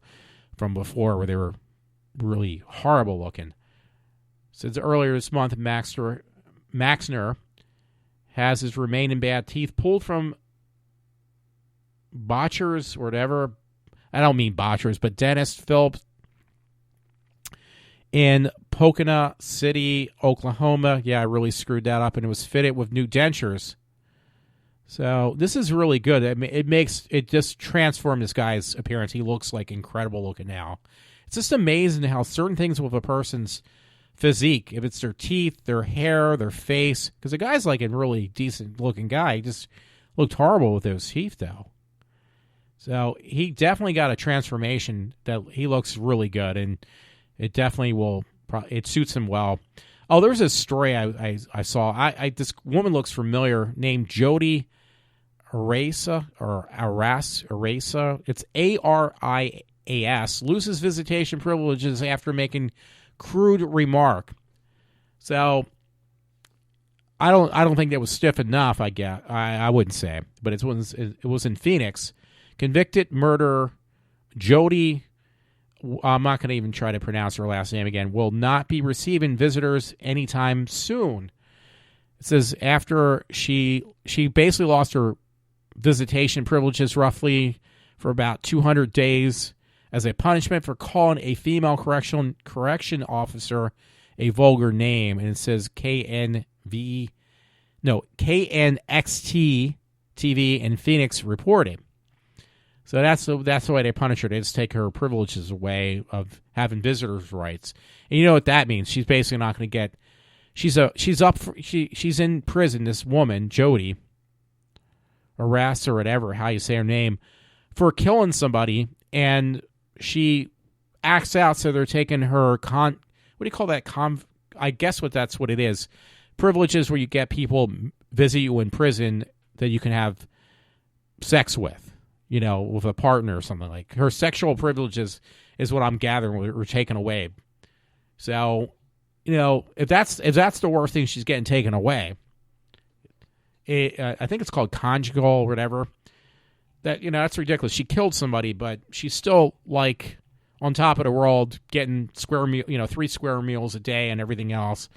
from before where they were really horrible looking. Since earlier this month, Maxner has his remaining bad teeth pulled from botchers or whatever. I don't mean botchers, but dentist Philip in Pocono City, Oklahoma. Yeah, I really screwed that up, and it was fitted with new dentures. So this is really good. It just transformed this guy's appearance. He looks like incredible looking now. It's just amazing how certain things with a person's physique, if it's their teeth, their hair, their face, because the guy's like a really decent looking guy. He just looked horrible with those teeth, though. So he definitely got a transformation that he looks really good, and it definitely will. It suits him well. Oh, there's this story I saw. This woman looks familiar, named Jody Arasa or Arasa. It's Arias. Loses visitation privileges after making crude remark. So I don't think that was stiff enough. I guess I wouldn't say, but it was in Phoenix. Convicted murderer Jody, I'm not going to even try to pronounce her last name again, will not be receiving visitors anytime soon. It says after she basically lost her visitation privileges roughly for about 200 days as a punishment for calling a female correction officer a vulgar name. And it says KNXT TV in Phoenix reported. So that's the way they punish her. They just take her privileges away of having visitors' rights. And you know what that means? She's basically not going to get. She's in prison. This woman, Jody, Arras or whatever, how you say her name, for killing somebody, and she acts out. So they're taking her what do you call that? I guess that's what it is. Privileges where you get people visit you in prison that you can have sex with. With a partner or something. Like her sexual privileges is what I'm gathering were taken away. So, if that's the worst thing she's getting taken away, I think it's called conjugal or whatever. That's ridiculous. She killed somebody, but she's still like on top of the world, getting 3 square meals a day and everything else.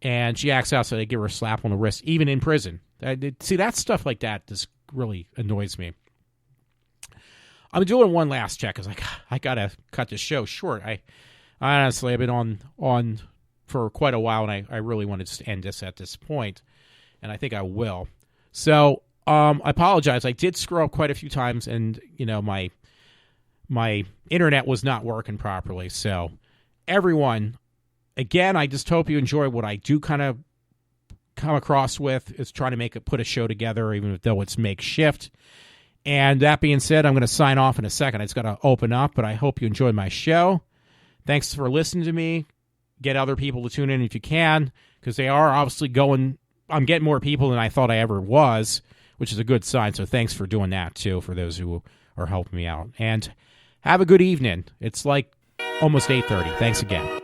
And she acts out, so they give her a slap on the wrist, even in prison. See, that stuff like that just really annoys me. I'm doing one last check because I gotta cut this show short. I honestly, I've been on for quite a while, and I really want to just end this at this point, and I think I will. So I apologize. I did screw up quite a few times, and my internet was not working properly. So everyone, again, I just hope you enjoy what I do kind of come across with is trying to put a show together, even though it's makeshift. And that being said, I'm going to sign off in a second. I just got to open up, but I hope you enjoyed my show. Thanks for listening to me. Get other people to tune in if you can, because they are obviously going. I'm getting more people than I thought I ever was, which is a good sign. So thanks for doing that, too, for those who are helping me out. And have a good evening. It's like almost 8:30. Thanks again.